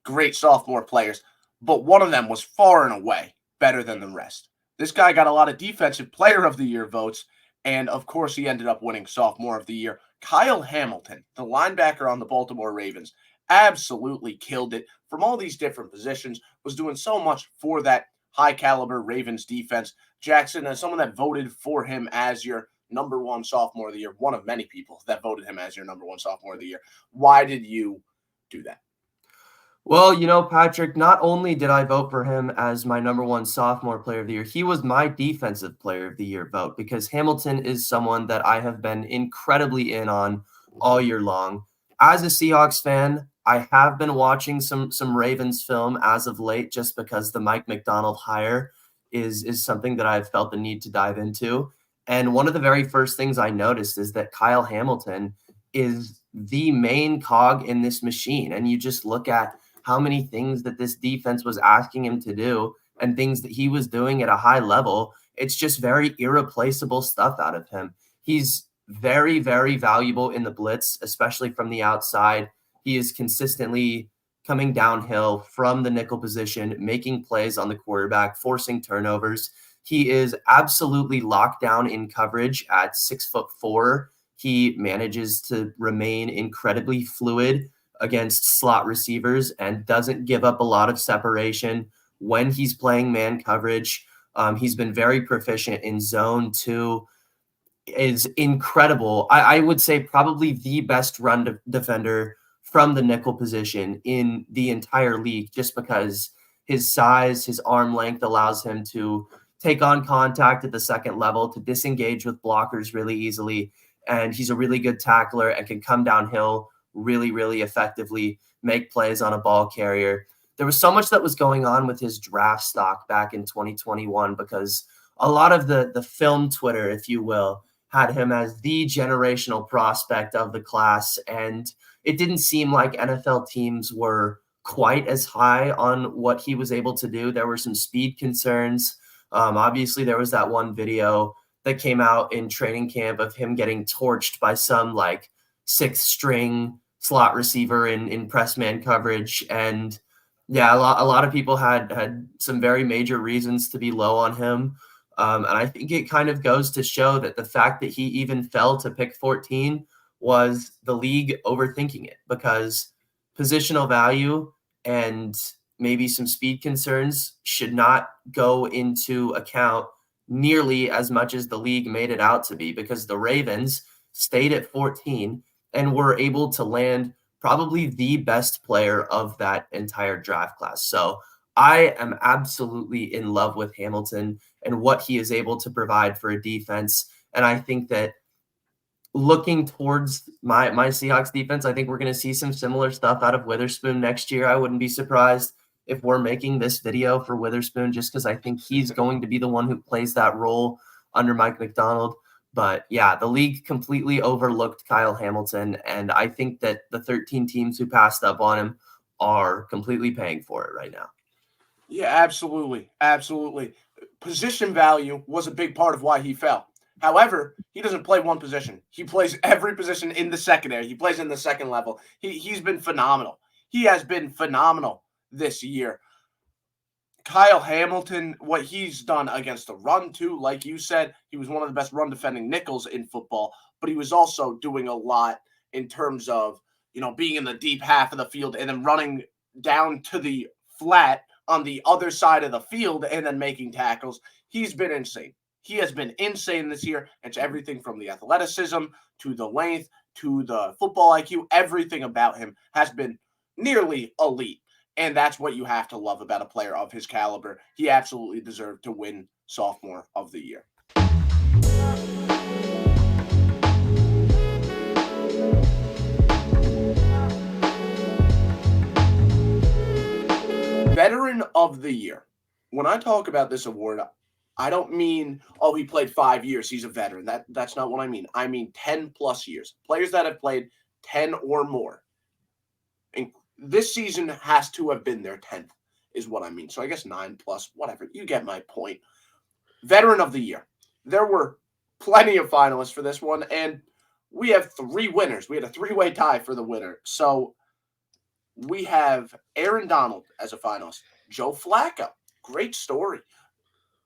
great sophomore players, but one of them was far and away better than the rest. This guy got a lot of Defensive Player of the Year votes, and of course he ended up winning Sophomore of the Year. Kyle Hamilton, the linebacker on the Baltimore Ravens, absolutely killed it from all these different positions, was doing so much for that high-caliber Ravens defense. Jackson, as someone that voted for him as your number one Sophomore of the Year, one of many people that voted him as your number one Sophomore of the Year, why did you do that? Well, Patrick, not only did I vote for him as my number one sophomore player of the year, he was my defensive player of the year vote because Hamilton is someone that I have been incredibly in on all year long. As a Seahawks fan, I have been watching some Ravens film as of late just because the Mike Macdonald hire is something that I've felt the need to dive into. And one of the very first things I noticed is that Kyle Hamilton is the main cog in this machine. And you just look at how many things that this defense was asking him to do and things that he was doing at a high level. It's just very irreplaceable stuff out of him. He's very, very valuable in the blitz, especially from the outside. He is consistently coming downhill from the nickel position, making plays on the quarterback, forcing turnovers. He is absolutely locked down in coverage at 6'4". He manages to remain incredibly fluid against slot receivers and doesn't give up a lot of separation when he's playing man coverage. He's been very proficient in zone 2, is incredible. I would say probably the best run defender from the nickel position in the entire league, just because his size, his arm length allows him to take on contact at the second level, to disengage with blockers really easily. And he's a really good tackler and can come downhill really, really effectively, make plays on a ball carrier. There was so much that was going on with his draft stock back in 2021 because a lot of the film Twitter, if you will, had him as the generational prospect of the class. And it didn't seem like NFL teams were quite as high on what he was able to do. There were some speed concerns. Obviously, there was that one video that came out in training camp of him getting torched by some like 6th-string slot receiver in press man coverage. And yeah, a lot of people had some very major reasons to be low on him. And I think it kind of goes to show that the fact that he even fell to pick 14 was the league overthinking it, because positional value and maybe some speed concerns should not go into account nearly as much as the league made it out to be, because the Ravens stayed at 14 and were able to land probably the best player of that entire draft class. So I am absolutely in love with Hamilton and what he is able to provide for a defense. And I think that looking towards my Seahawks defense, I think we're going to see some similar stuff out of Witherspoon next year. I wouldn't be surprised if we're making this video for Witherspoon, just because I think he's going to be the one who plays that role under Mike Macdonald. But yeah, the league completely overlooked Kyle Hamilton, and I think that the 13 teams who passed up on him are completely paying for it right now. Yeah, absolutely. Absolutely. Position value was a big part of why he fell. However, he doesn't play one position. He plays every position in the secondary. He plays in the second level. He's been phenomenal. He has been phenomenal this year. Kyle Hamilton, what he's done against the run, too, like you said, he was one of the best run-defending nickels in football, but he was also doing a lot in terms of, being in the deep half of the field and then running down to the flat on the other side of the field and then making tackles. He's been insane. He has been insane this year. It's everything from the athleticism to the length to the football IQ. Everything about him has been nearly elite. And that's what you have to love about a player of his caliber. He absolutely deserved to win Sophomore of the Year. Veteran of the Year. When I talk about this award, I don't mean, oh, he played 5 years, he's a veteran. That's not what I mean. I mean 10 plus years. Players that have played 10 or more. And this season has to have been their 10th, is what I mean. So I guess 9 plus, whatever. You get my point. Veteran of the Year. There were plenty of finalists for this one, and we have 3 winners. We had a 3-way tie for the winner. So we have Aaron Donald as a finalist. Joe Flacco, great story,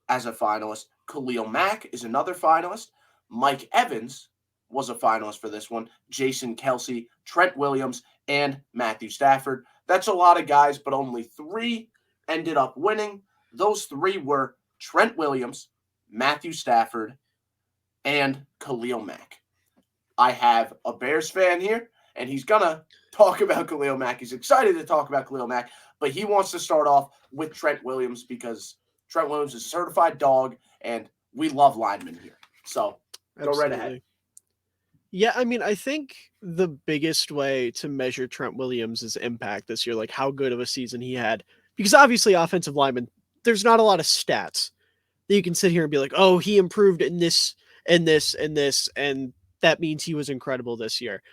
as a finalist. Khalil Mack is another finalist. Mike Evans was a finalist for this one. Jason Kelsey, Trent Williams, and Matthew Stafford. That's a lot of guys, but only 3 ended up winning. Those 3 were Trent Williams, Matthew Stafford, and Khalil Mack. I have a Bears fan here, and he's going to talk about Khalil Mack. He's excited to talk about Khalil Mack, but he wants to start off with Trent Williams because Trent Williams is a certified dog, and we love linemen here. So go right ahead. Yeah, I mean, I think the biggest way to measure Trent Williams' impact this year, like how good of a season he had, because obviously offensive linemen, there's not a lot of stats that you can sit here and be like, oh, he improved in this and this and this, and that means he was incredible this year.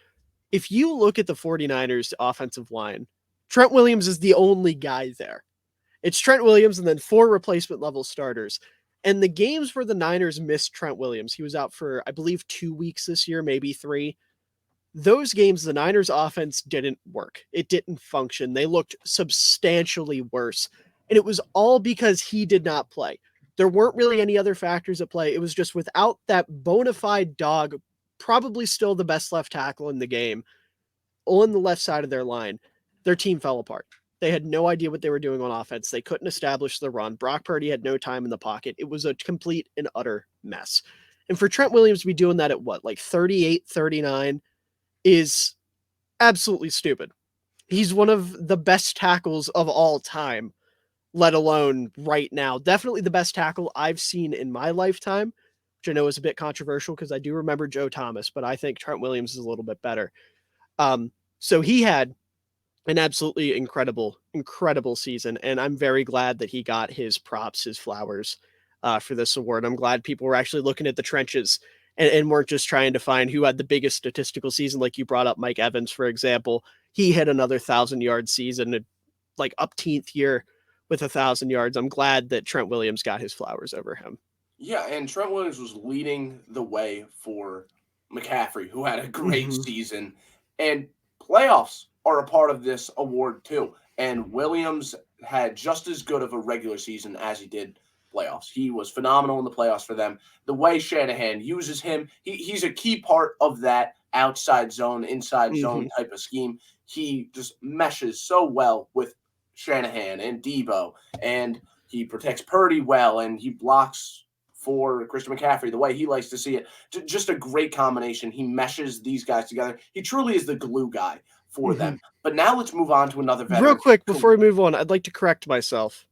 If you look at the 49ers offensive line, Trent Williams is the only guy there. It's Trent Williams and then 4 replacement level starters. And the games where the Niners missed Trent Williams, he was out for, I believe, 2 weeks this year, maybe 3. Those games, the Niners offense didn't work. It didn't function. They looked substantially worse. And it was all because he did not play. There weren't really any other factors at play. It was just without that bona fide dog, probably still the best left tackle in the game, on the left side of their line, their team fell apart. They had no idea what they were doing on offense. They couldn't establish the run. Brock Purdy had no time in the pocket. It was a complete and utter mess. And for Trent Williams to be doing that at what, like 38, 39 is absolutely stupid. He's one of the best tackles of all time, let alone right now. Definitely the best tackle I've seen in my lifetime, which I know is a bit controversial because I do remember Joe Thomas, but I think Trent Williams is a little bit better. So he had an absolutely incredible season. And I'm very glad that he got his props, his flowers for this award. I'm glad people were actually looking at the trenches and weren't just trying to find who had the biggest statistical season. Like you brought up Mike Evans, for example. He had another 1,000-yard season, like upteenth year with 1,000 yards. I'm glad that Trent Williams got his flowers over him. Yeah, and Trent Williams was leading the way for McCaffrey, who had a great season. And playoffs are a part of this award too. And Williams had just as good of a regular season as he did playoffs. He was phenomenal in the playoffs for them. The way Shanahan uses him, he's a key part of that outside zone, inside zone type of scheme. He just meshes so well with Shanahan and Debo, and he protects Purdy well, and he blocks for Christian McCaffrey the way he likes to see it. Just a great combination. He meshes these guys together. He truly is the glue guy for them. But now let's move on to another veteran. Real quick, before we move on, I'd like to correct myself.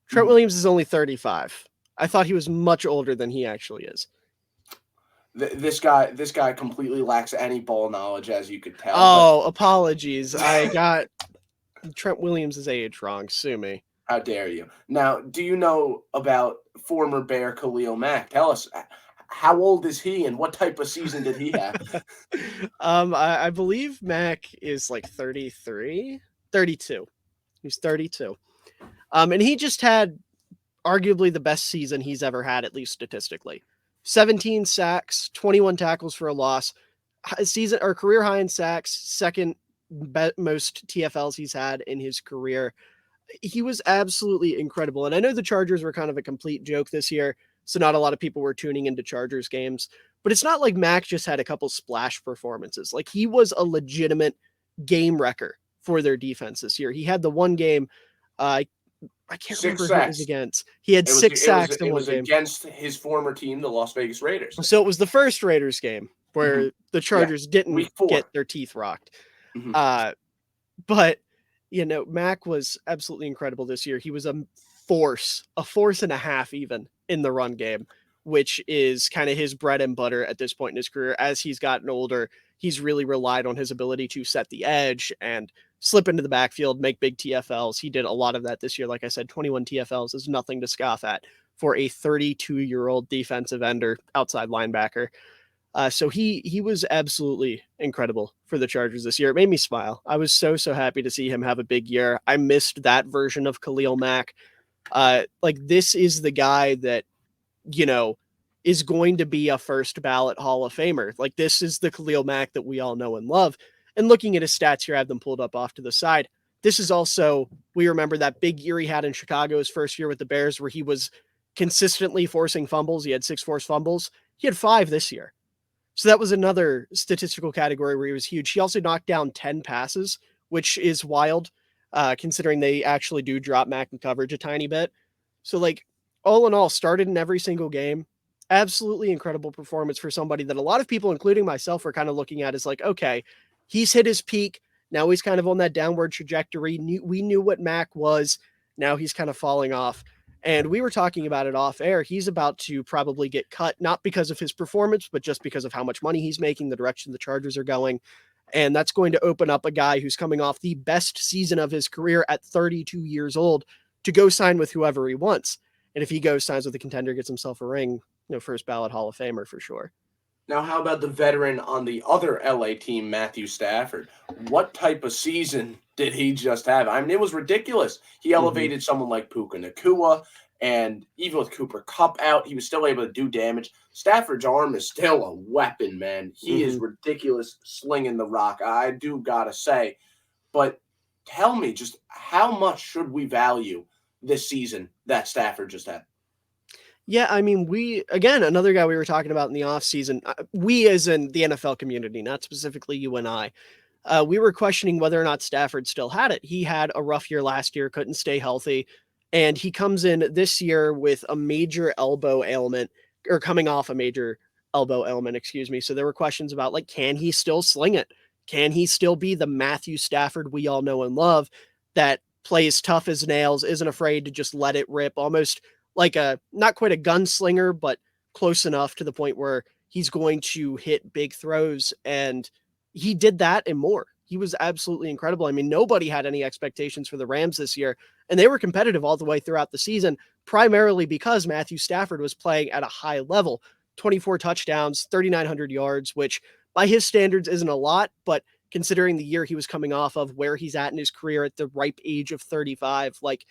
Trent Williams is only 35. I thought he was much older than he actually is. This guy completely lacks any ball knowledge, as you could tell. Oh, apologies. I got Trent Williams' age wrong. Sue me. How dare you? Now, do you know about former Bear Khalil Mack? Tell us, how old is he and what type of season did he have? I believe Mack is like 32. He's 32. And he just had arguably the best season he's ever had, at least statistically. 17 sacks, 21 tackles for a loss, season or career high in sacks, second most TFLs he's had in his career. He was absolutely incredible. And I know the Chargers were kind of a complete joke this year, so not a lot of people were tuning into Chargers games, but it's not like Mac just had a couple splash performances. Like, he was a legitimate game wrecker for their defense this year. He had the one game, I can't remember who it was against. He had 6 sacks in one game. It was against his former team, the Las Vegas Raiders. So it was the first Raiders game where the Chargers didn't get their teeth rocked. But, you know, Mac was absolutely incredible this year. He was a force and a half even in the run game, which is kind of his bread and butter at this point in his career. As he's gotten older, he's really relied on his ability to set the edge and slip into the backfield, make big TFLs. He did a lot of that this year. Like I said, 21 TFLs is nothing to scoff at. for a 32-year-old defensive ender, outside linebacker. So he was absolutely incredible for the Chargers this year. It made me smile. I was so happy to see him have a big year. I missed that version of Khalil Mack. Like, this is the guy that, you know, is going to be a first ballot Hall of Famer. Like, this is the Khalil Mack that we all know and love. And looking at his stats here, I have them pulled up off to the side. This is also, we remember that big year he had in Chicago, his first year with the Bears, where he was consistently forcing fumbles. He had 6 forced fumbles. He had 5 this year. So that was another statistical category where he was huge. He also knocked down 10 passes, which is wild, considering they actually do drop Mack in coverage a tiny bit. So, like, all in all, started in every single game. Absolutely incredible performance for somebody that a lot of people, including myself, were kind of looking at as like, okay, he's hit his peak. Now he's kind of on that downward trajectory. We knew what Mack was. Now he's kind of falling off. And we were talking about it off air. He's about to probably get cut, not because of his performance, but just because of how much money he's making, the direction the Chargers are going. And that's going to open up a guy who's coming off the best season of his career at 32 years old to go sign with whoever he wants. And if he goes, signs with a contender, gets himself a ring, first ballot Hall of Famer for sure. Now, how about the veteran on the other LA team, Matthew Stafford? What type of season did he just have? I mean, it was ridiculous. He elevated someone like Puka Nacua, and even with Cooper Kupp out, he was still able to do damage. Stafford's arm is still a weapon, man. He is ridiculous slinging the rock, I do gotta say. But tell me, just how much should we value this season that Stafford just had? Yeah, I mean, another guy we were talking about in the offseason, we as in the NFL community, not specifically you and I, we were questioning whether or not Stafford still had it. He had a rough year last year, couldn't stay healthy, and he comes in this year with a major elbow ailment, or coming off a major elbow ailment, excuse me. So there were questions about, like, can he still sling it? Can he still be the Matthew Stafford we all know and love that plays tough as nails, isn't afraid to just let it rip, almost like not quite a gunslinger, but close enough to the point where he's going to hit big throws. And he did that and more. He was absolutely incredible. I mean, nobody had any expectations for the Rams this year, and they were competitive all the way throughout the season, primarily because Matthew Stafford was playing at a high level. 24 touchdowns, 3,900 yards, which by his standards isn't a lot, but considering the year he was coming off of, where he's at in his career at the ripe age of 35, like,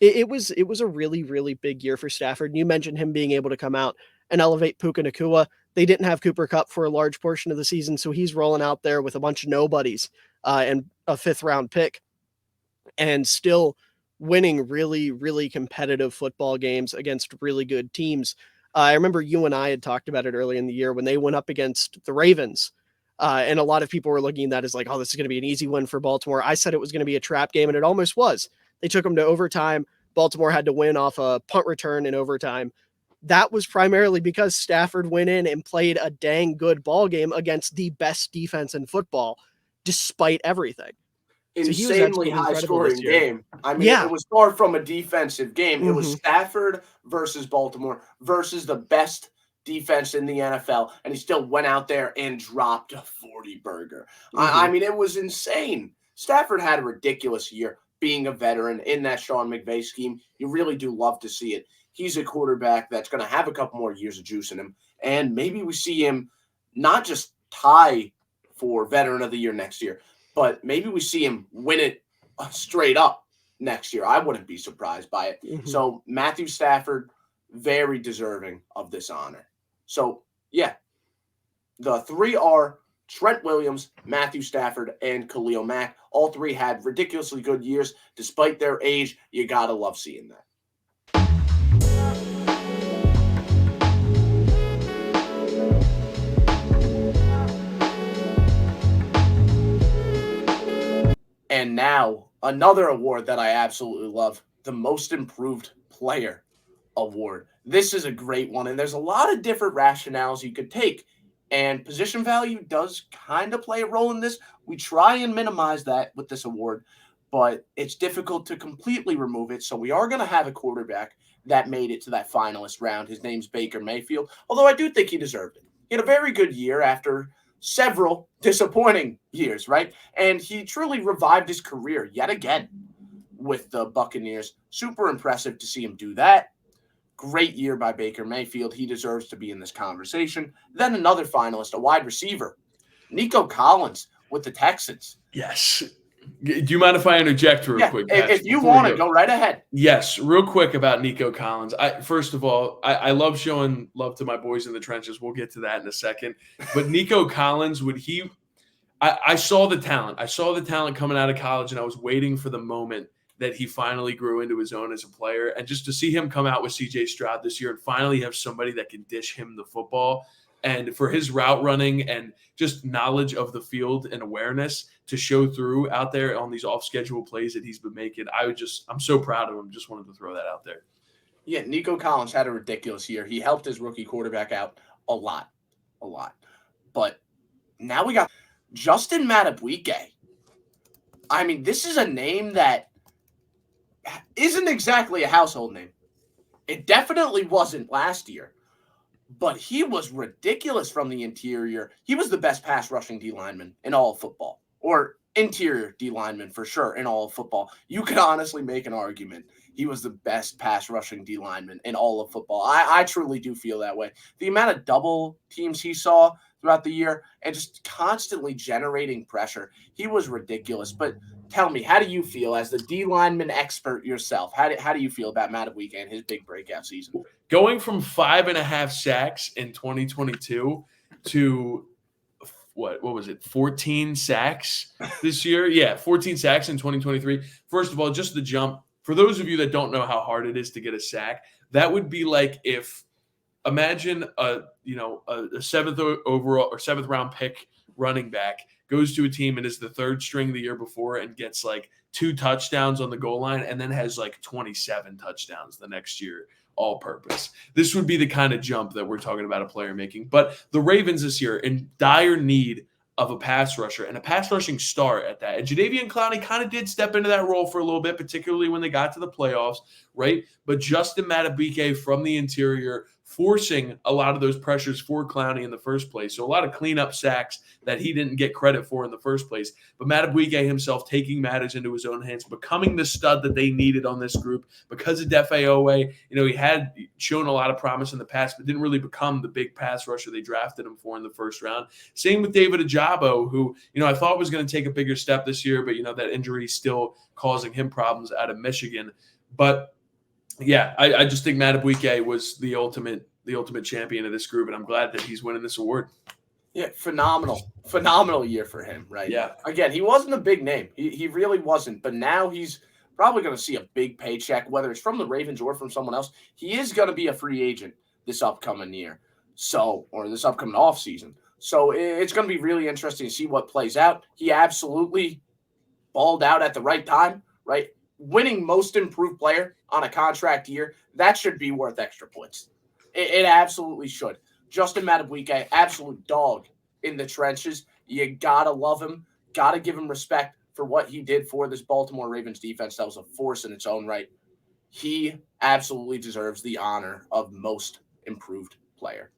it was a really, really big year for Stafford. And you mentioned him being able to come out and elevate Puka Nacua. They didn't have Cooper Kupp for a large portion of the season, so he's rolling out there with a bunch of nobodies and a 5th-round pick, and still winning really, really competitive football games against really good teams. I remember you and I had talked about it early in the year when they went up against the Ravens. And a lot of people were looking at that as like, oh, this is going to be an easy win for Baltimore. I said it was going to be a trap game, and it almost was. They took them to overtime. Baltimore had to win off a punt return in overtime. That was primarily because Stafford went in and played a dang good ball game against the best defense in football, despite everything. Insanely high-scoring game. I mean, it was far from a defensive game. It was Stafford versus Baltimore versus the best defense in the NFL, and he still went out there and dropped a 40-burger. I mean, it was insane. Stafford had a ridiculous year being a veteran in that Sean McVay scheme. You really do love to see it. He's a quarterback that's going to have a couple more years of juice in him, and maybe we see him not just tie for Veteran of the Year next year, but maybe we see him win it straight up next year. I wouldn't be surprised by it. So Matthew Stafford, very deserving of this honor. So, yeah, the 3 are Trent Williams, Matthew Stafford, and Khalil Mack. All 3 had ridiculously good years. Despite their age, you got to love seeing that. And now, another award that I absolutely love, the Most Improved Player Award. This is a great one, and there's a lot of different rationales you could take. And position value does kind of play a role in this. We try and minimize that with this award, but it's difficult to completely remove it. So we are going to have a quarterback that made it to that finalist round. His name's Baker Mayfield, although I do think he deserved it. He had a very good year after several disappointing years, right? And he truly revived his career yet again with the Buccaneers. Super impressive to see him do that. Great year by Baker Mayfield. He deserves to be in this conversation. Then another finalist, a wide receiver, Nico Collins with the Texans. Yes. Do you mind if I interject real quick, Pat? If you want to, go right ahead. Yes, real quick about Nico Collins. First of all, I love showing love to my boys in the trenches. We'll get to that in a second. But Nico Collins, I saw the talent. I saw the talent coming out of college, and I was waiting for the moment that he finally grew into his own as a player. And just to see him come out with CJ Stroud this year and finally have somebody that can dish him the football, and for his route running and just knowledge of the field and awareness to show through out there on these off-schedule plays that he's been making, I'm so proud of him. Just wanted to throw that out there. Yeah, Nico Collins had a ridiculous year. He helped his rookie quarterback out a lot. But now we got Justin Madubuike. I mean, this is a name that isn't exactly a household name. It definitely wasn't last year. But he was ridiculous from the interior. He was the best pass rushing D lineman in all of football, or interior D lineman for sure in all of football. You could honestly make an argument he was the best pass rushing D lineman in all of football. I truly do feel that way. The amount of double teams he saw throughout the year and just constantly generating pressure, he was ridiculous. But tell me, how do you feel as the D lineman expert yourself? How do you feel about Madubuike and his big breakout season? Going from 5.5 sacks in 2022 to what was it? 14 sacks this year. Yeah, 14 sacks in 2023. First of all, just the jump. For those of you that don't know how hard it is to get a sack, that would be like if imagine a seventh overall or seventh round pick running back goes to a team and is the third string the year before and gets like 2 touchdowns on the goal line and then has like 27 touchdowns the next year. All purpose. This would be the kind of jump that we're talking about a player making. But the Ravens this year in dire need of a pass rusher and a pass rushing star at that. And Jadeveon Clowney kind of did step into that role for a little bit, particularly when they got to the playoffs, right? But Justin Madubuike from the interior forcing a lot of those pressures for Clowney in the first place. So a lot of cleanup sacks that he didn't get credit for in the first place. But Madubuike himself taking matters into his own hands, becoming the stud that they needed on this group because of Defe Owe. He had shown a lot of promise in the past, but didn't really become the big pass rusher they drafted him for in the first round. Same with David Ojabo, who, I thought was going to take a bigger step this year, but, that injury is still causing him problems out of Michigan. But yeah, I just think Madubuike was the ultimate champion of this group, and I'm glad that he's winning this award. Yeah, phenomenal year for him, right? Yeah. Again, he wasn't a big name. He really wasn't, but now he's probably going to see a big paycheck, whether it's from the Ravens or from someone else. He is going to be a free agent this upcoming year, or this upcoming offseason. So it's going to be really interesting to see what plays out. He absolutely balled out at the right time, right? Winning most improved player on a contract year, that should be worth extra points. It absolutely should. Justin Madubuike, absolute dog in the trenches. You got to love him. Got to give him respect for what he did for this Baltimore Ravens defense. That was a force in its own right. He absolutely deserves the honor of most improved player.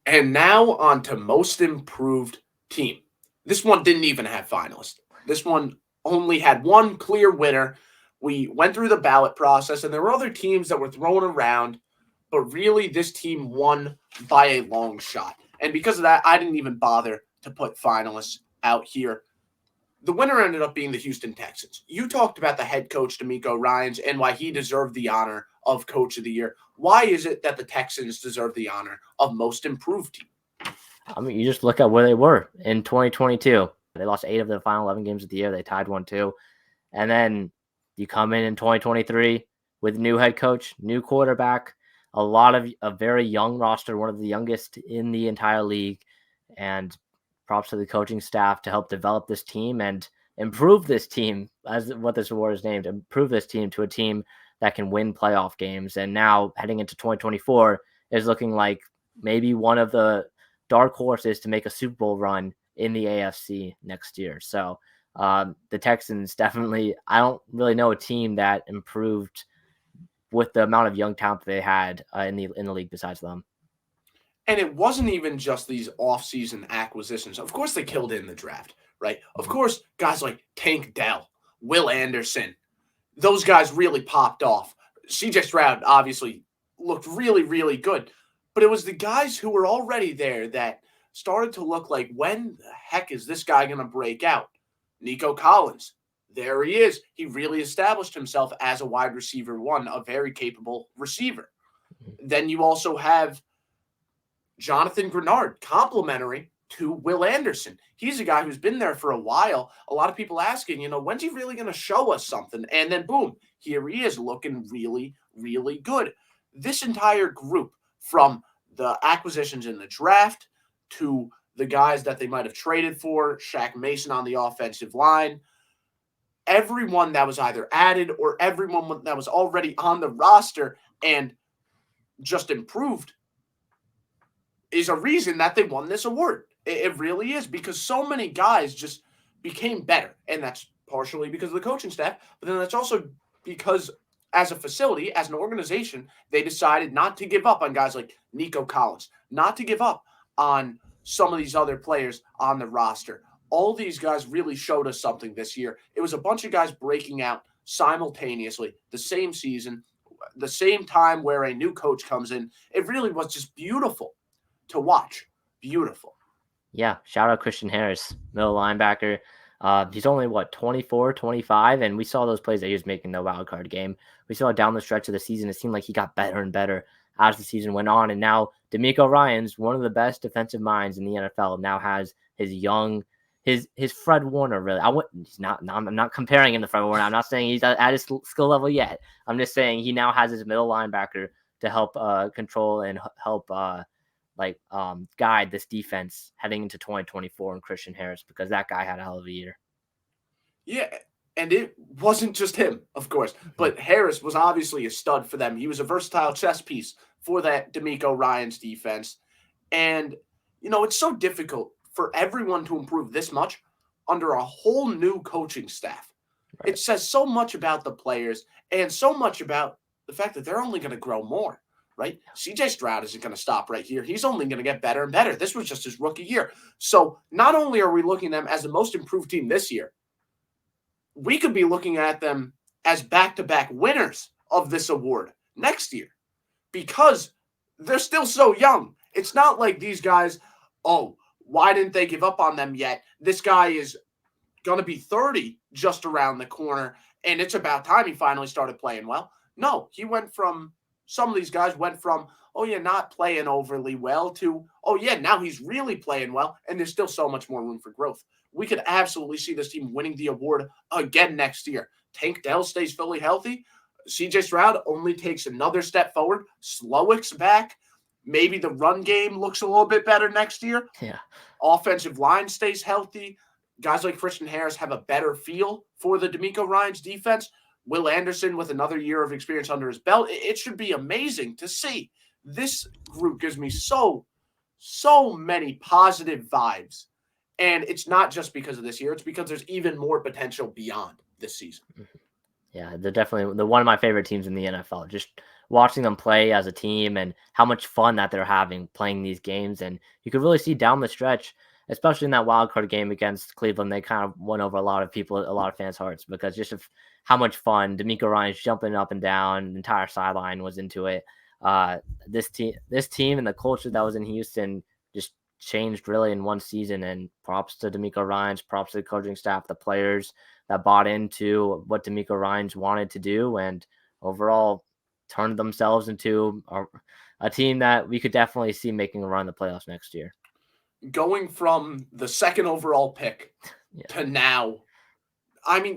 And now on to most improved team. This one didn't even have finalists. This one only had one clear winner. We went through the ballot process, and there were other teams that were thrown around, but really this team won by a long shot. And because of that, I didn't even bother to put finalists out here. The winner ended up being the Houston Texans. You talked about the head coach, D'Amico Ryans, and why he deserved the honor of Coach of the Year. Why is it that the Texans deserve the honor of most improved team? I mean, you just look at where they were in 2022. They lost 8 of the final 11 games of the year. They tied 1-2. And then you come in 2023 with new head coach, new quarterback, a very young roster, one of the youngest in the entire league. And props to the coaching staff to help develop this team and improve this team, as what this award is named, improve this team to a team that can win playoff games. And now heading into 2024 is looking like maybe one of the dark horses to make a Super Bowl run in the AFC next year. So the Texans definitely, I don't really know a team that improved with the amount of young talent that they had in the league besides them. And it wasn't even just these offseason acquisitions. Of course, they killed it in the draft, right? Of course, guys like Tank Dell, Will Anderson, those guys really popped off. CJ Stroud obviously looked really, really good. But it was the guys who were already there that started to look like, when the heck is this guy going to break out? Nico Collins, there he is. He really established himself as a wide receiver one, a very capable receiver. Then you also have Jonathan Grenard, complimentary to Will Anderson. He's a guy who's been there for a while. A lot of people asking, when's he really going to show us something? And then boom, here he is looking really, really good. This entire group, from the acquisitions in the draft to the guys that they might have traded for, Shaq Mason on the offensive line, everyone that was either added or everyone that was already on the roster and just improved, is a reason that they won this award. It really is, because so many guys just became better. And that's partially because of the coaching staff, but then that's also because as a facility, as an organization, they decided not to give up on guys like Nico Collins, not to give up on some of these other players on the roster. All these guys really showed us something this year. It was a bunch of guys breaking out simultaneously, the same season, the same time where a new coach comes in. It really was just beautiful to watch. Beautiful. Yeah, shout out Christian Harris, middle linebacker. He's only, 24, 25, and we saw those plays that he was making in the wild card game. We saw down the stretch of the season, it seemed like he got better and better as the season went on, and now DeMeco Ryans, one of the best defensive minds in the NFL, now has his Fred Warner, really. I'm not comparing him to Fred Warner. I'm not saying he's at his skill level yet. I'm just saying he now has his middle linebacker to help control and help guide this defense heading into 2024 in Christian Harris, because that guy had a hell of a year. Yeah, and it wasn't just him, of course, but Harris was obviously a stud for them. He was a versatile chess piece for that DeMeco Ryans defense. And, it's so difficult for everyone to improve this much under a whole new coaching staff. Right. It says so much about the players and so much about the fact that they're only going to grow more. Right? CJ Stroud isn't going to stop right here. He's only going to get better and better. This was just his rookie year. So not only are we looking at them as the most improved team this year, we could be looking at them as back-to-back winners of this award next year, because they're still so young. It's not like these guys, why didn't they give up on them yet? This guy is going to be 30 just around the corner, and it's about time he finally started playing well. No, some of these guys went from, not playing overly well to, now he's really playing well, and there's still so much more room for growth. We could absolutely see this team winning the award again next year. Tank Dell stays fully healthy. CJ Stroud only takes another step forward. Slowick's back. Maybe the run game looks a little bit better next year. Yeah. Offensive line stays healthy. Guys like Christian Harris have a better feel for the DeMeco Ryans defense. Will Anderson with another year of experience under his belt. It should be amazing to see. This group gives me so many positive vibes. And it's not just because of this year. It's because there's even more potential beyond this season. Yeah, they're definitely one of my favorite teams in the NFL. Just watching them play as a team and how much fun that they're having playing these games. And you could really see down the stretch, especially in that wild card game against Cleveland, they kind of won over a lot of fans' hearts, because just of how much fun DeMeco Ryans jumping up and down, the entire sideline was into it. This team and the culture that was in Houston just changed really in one season. And props to DeMeco Ryans, props to the coaching staff, the players that bought into what DeMeco Ryans wanted to do, and overall turned themselves into a team that we could definitely see making a run in the playoffs next year. Going from the second overall pick to now,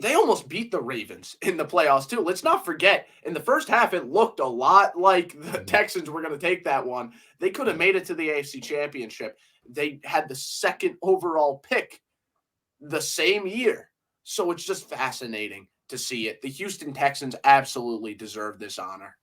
they almost beat the Ravens in the playoffs too. Let's not forget, in the first half, it looked a lot like the Texans were going to take that one. They could have made it to the AFC Championship. They had the second overall pick the same year. So it's just fascinating to see it. The Houston Texans absolutely deserve this honor.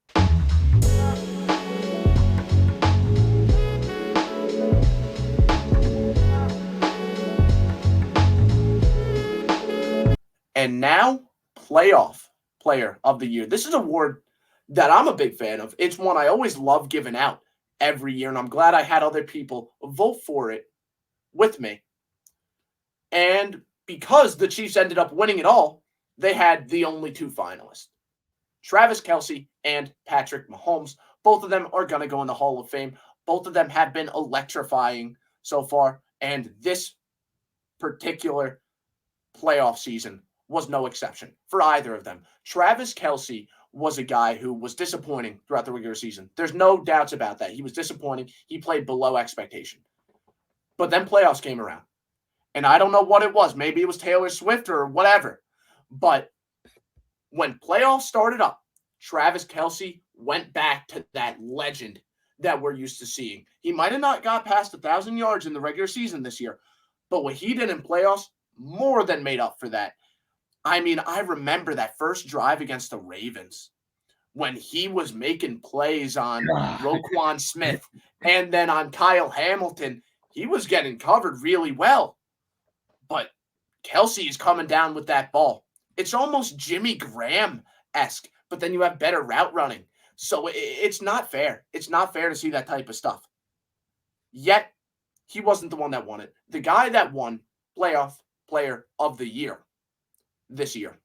And now, Playoff Player of the Year. This is an award that I'm a big fan of. It's one I always love giving out every year, and I'm glad I had other people vote for it with me. And because the Chiefs ended up winning it all, they had the only two finalists, Travis Kelce and Patrick Mahomes. Both of them are going to go in the Hall of Fame. Both of them have been electrifying so far, and this particular playoff season was no exception for either of them. Travis Kelce was a guy who was disappointing throughout the regular season. There's no doubts about that. He was disappointing. He played below expectation. But then playoffs came around. And I don't know what it was. Maybe it was Taylor Swift or whatever. But when playoffs started up, Travis Kelce went back to that legend that we're used to seeing. He might have not got past 1,000 yards in the regular season this year, but what he did in playoffs more than made up for that. I mean, I remember that first drive against the Ravens when he was making plays on Roquan Smith and then on Kyle Hamilton. He was getting covered really well. But Kelce is coming down with that ball. It's almost Jimmy Graham-esque, but then you have better route running. So it's not fair. It's not fair to see that type of stuff. Yet, he wasn't the one that won it. The guy that won Playoff Player of the Year this year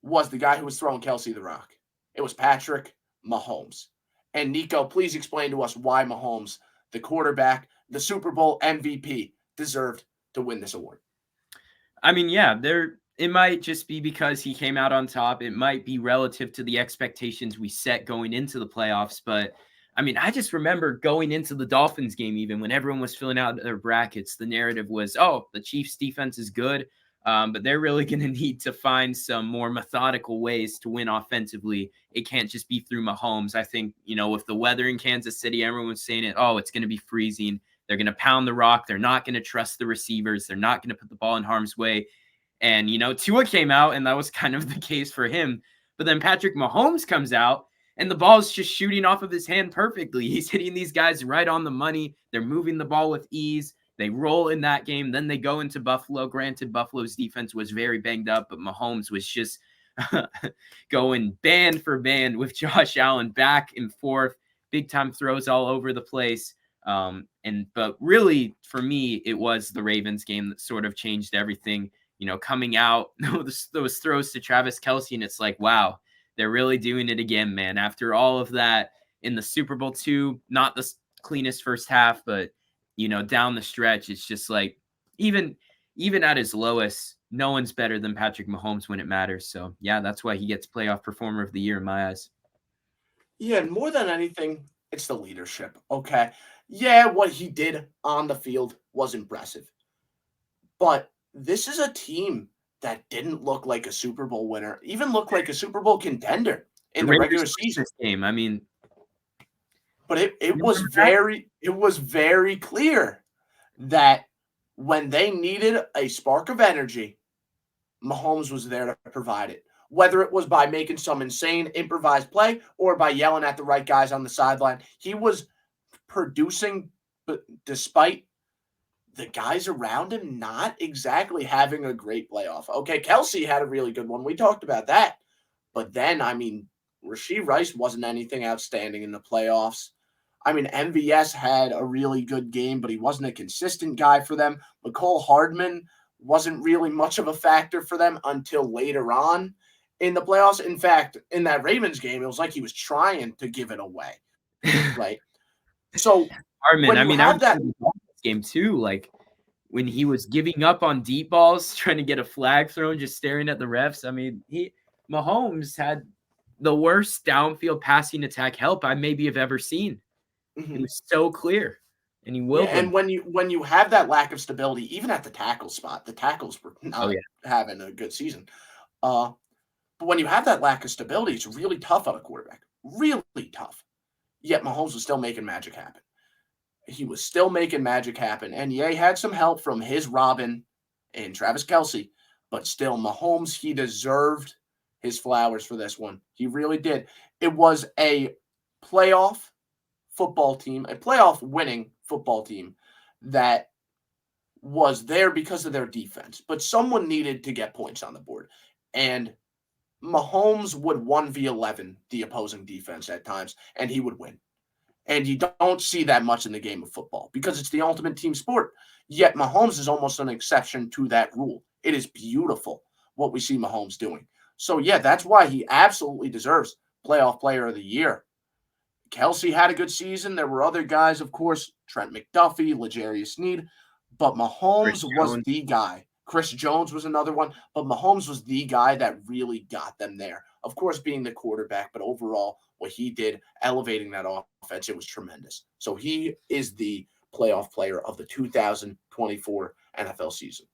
was the guy who was throwing Kelce the rock. It was Patrick Mahomes. And Nico, please explain to us why Mahomes, the quarterback, the Super Bowl MVP, deserved to win this award. I mean, yeah, it might just be because he came out on top. It might be relative to the expectations we set going into the playoffs. But, I mean, I just remember going into the Dolphins game, even when everyone was filling out their brackets, the narrative was, oh, the Chiefs defense is good, but they're really going to need to find some more methodical ways to win offensively. It can't just be through Mahomes. I think, with the weather in Kansas City, everyone was saying it, oh, it's going to be freezing. They're going to pound the rock. They're not going to trust the receivers. They're not going to put the ball in harm's way. And, Tua came out, and that was kind of the case for him. But then Patrick Mahomes comes out, and the ball is just shooting off of his hand perfectly. He's hitting these guys right on the money. They're moving the ball with ease. They roll in that game. Then they go into Buffalo. Granted, Buffalo's defense was very banged up, but Mahomes was just going band for band with Josh Allen back and forth. Big-time throws all over the place. But really, for me, it was the Ravens game that sort of changed everything. Coming out, those throws to Travis Kelce, and it's like, wow, they're really doing it again, man. After all of that in the Super Bowl II, not the cleanest first half, but, down the stretch, it's just like, even at his lowest, no one's better than Patrick Mahomes when it matters. So, yeah, that's why he gets Playoff Performer of the Year in my eyes. Yeah, and more than anything, it's the leadership, okay? Yeah, what he did on the field was impressive. But this is a team that didn't look like a Super Bowl winner, even looked like a Super Bowl contender in the regular season game. I mean, but it was very clear that when they needed a spark of energy, Mahomes was there to provide it. Whether it was by making some insane improvised play or by yelling at the right guys on the sideline, he was producing, but despite the guys around him not exactly having a great playoff. Okay, Kelce had a really good one. We talked about that. But then, I mean, Rashee Rice wasn't anything outstanding in the playoffs. I mean, MVS had a really good game, but he wasn't a consistent guy for them. McCole Hardman wasn't really much of a factor for them until later on in the playoffs. In fact, in that Ravens game, it was like he was trying to give it away. Right? So, Hardman, I mean, I that game too, like when he was giving up on deep balls, trying to get a flag thrown, just staring at the refs. I mean, Mahomes had the worst downfield passing attack help I maybe have ever seen. It was so clear, and he will. Yeah, and when you have that lack of stability, even at the tackle spot, the tackles were not having a good season. But when you have that lack of stability, it's really tough on a quarterback. Really tough. Yet Mahomes was still making magic happen. He was still making magic happen. And yeah, he had some help from his Robin and Travis Kelce, but still Mahomes, he deserved his flowers for this one. He really did. It was a playoff football team, a playoff winning football team that was there because of their defense, but someone needed to get points on the board. And Mahomes would 1v11 the opposing defense at times, and he would win. And you don't see that much in the game of football because it's the ultimate team sport. Yet Mahomes is almost an exception to that rule. It is beautiful what we see Mahomes doing. So, yeah, that's why he absolutely deserves playoff player of the year. Kelsey had a good season. There were other guys, of course, Trent McDuffie, L'Jarius Sneed, but Mahomes was the guy. Chris Jones was another one, but Mahomes was the guy that really got them there. Of course, being the quarterback, but overall, what he did, elevating that offense, it was tremendous. So he is the playoff player of the 2024 NFL season.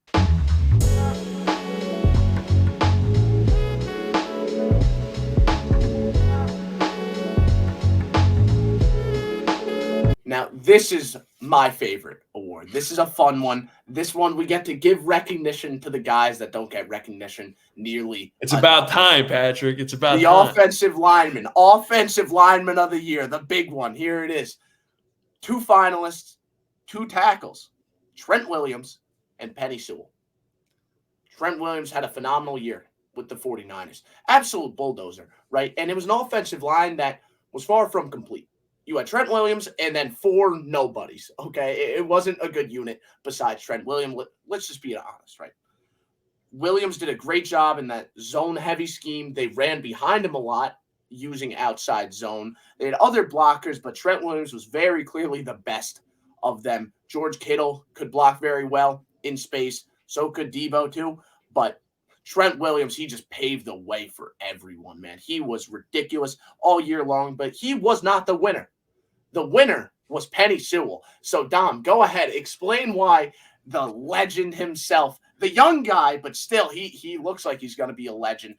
Now, this is my favorite award. This is a fun one. This one, we get to give recognition to the guys that don't get recognition nearly. It's about time, Patrick. It's about the time. Offensive Lineman of the Year, the big one. Here it is. 2 finalists, 2 tackles, Trent Williams and Penei Sewell. Trent Williams had a phenomenal year with the 49ers. Absolute bulldozer, right? And it was an offensive line that was far from complete. You had Trent Williams and then 4 nobodies, okay? It wasn't a good unit besides Trent Williams. Let's just be honest, right? Williams did a great job in that zone-heavy scheme. They ran behind him a lot using outside zone. They had other blockers, but Trent Williams was very clearly the best of them. George Kittle could block very well in space. So could Debo too. But Trent Williams, he just paved the way for everyone, man. He was ridiculous all year long, but he was not the winner. The winner was Penei Sewell. So, Dom, go ahead. Explain why the legend himself, the young guy, but still, he looks like he's going to be a legend,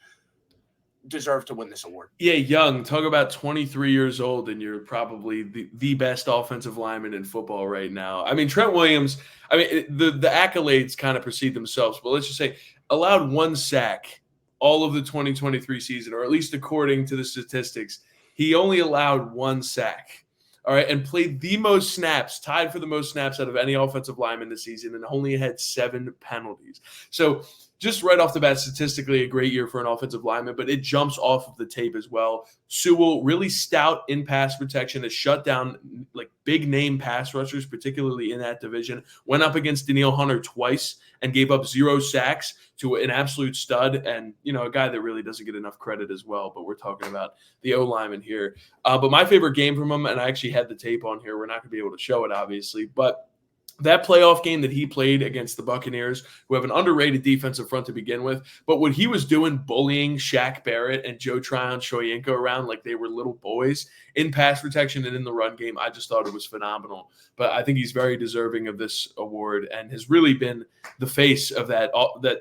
deserved to win this award. Yeah, young. Talk about 23 years old, and you're probably the best offensive lineman in football right now. I mean, Trent Williams, the accolades kind of precede themselves, but let's just say allowed 1 sack all of the 2023 season, or at least according to the statistics. He only allowed 1 sack. All right, and played the most snaps, tied for the most snaps out of any offensive lineman this season, and only had 7 penalties. So just right off the bat, statistically, a great year for an offensive lineman, but it jumps off of the tape as well. Sewell, really stout in pass protection, has shut down like big name pass rushers, particularly in that division. Went up against Danielle Hunter twice and gave up 0 sacks to an absolute stud, and a guy that really doesn't get enough credit as well. But we're talking about the O-lineman here. But my favorite game from him, and I actually had the tape on here. We're not going to be able to show it, obviously, but that playoff game that he played against the Buccaneers, who have an underrated defensive front to begin with, but what he was doing, bullying Shaq Barrett and Joe Tryon-Shoyinka around like they were little boys in pass protection and in the run game, I just thought it was phenomenal. But I think he's very deserving of this award and has really been the face of that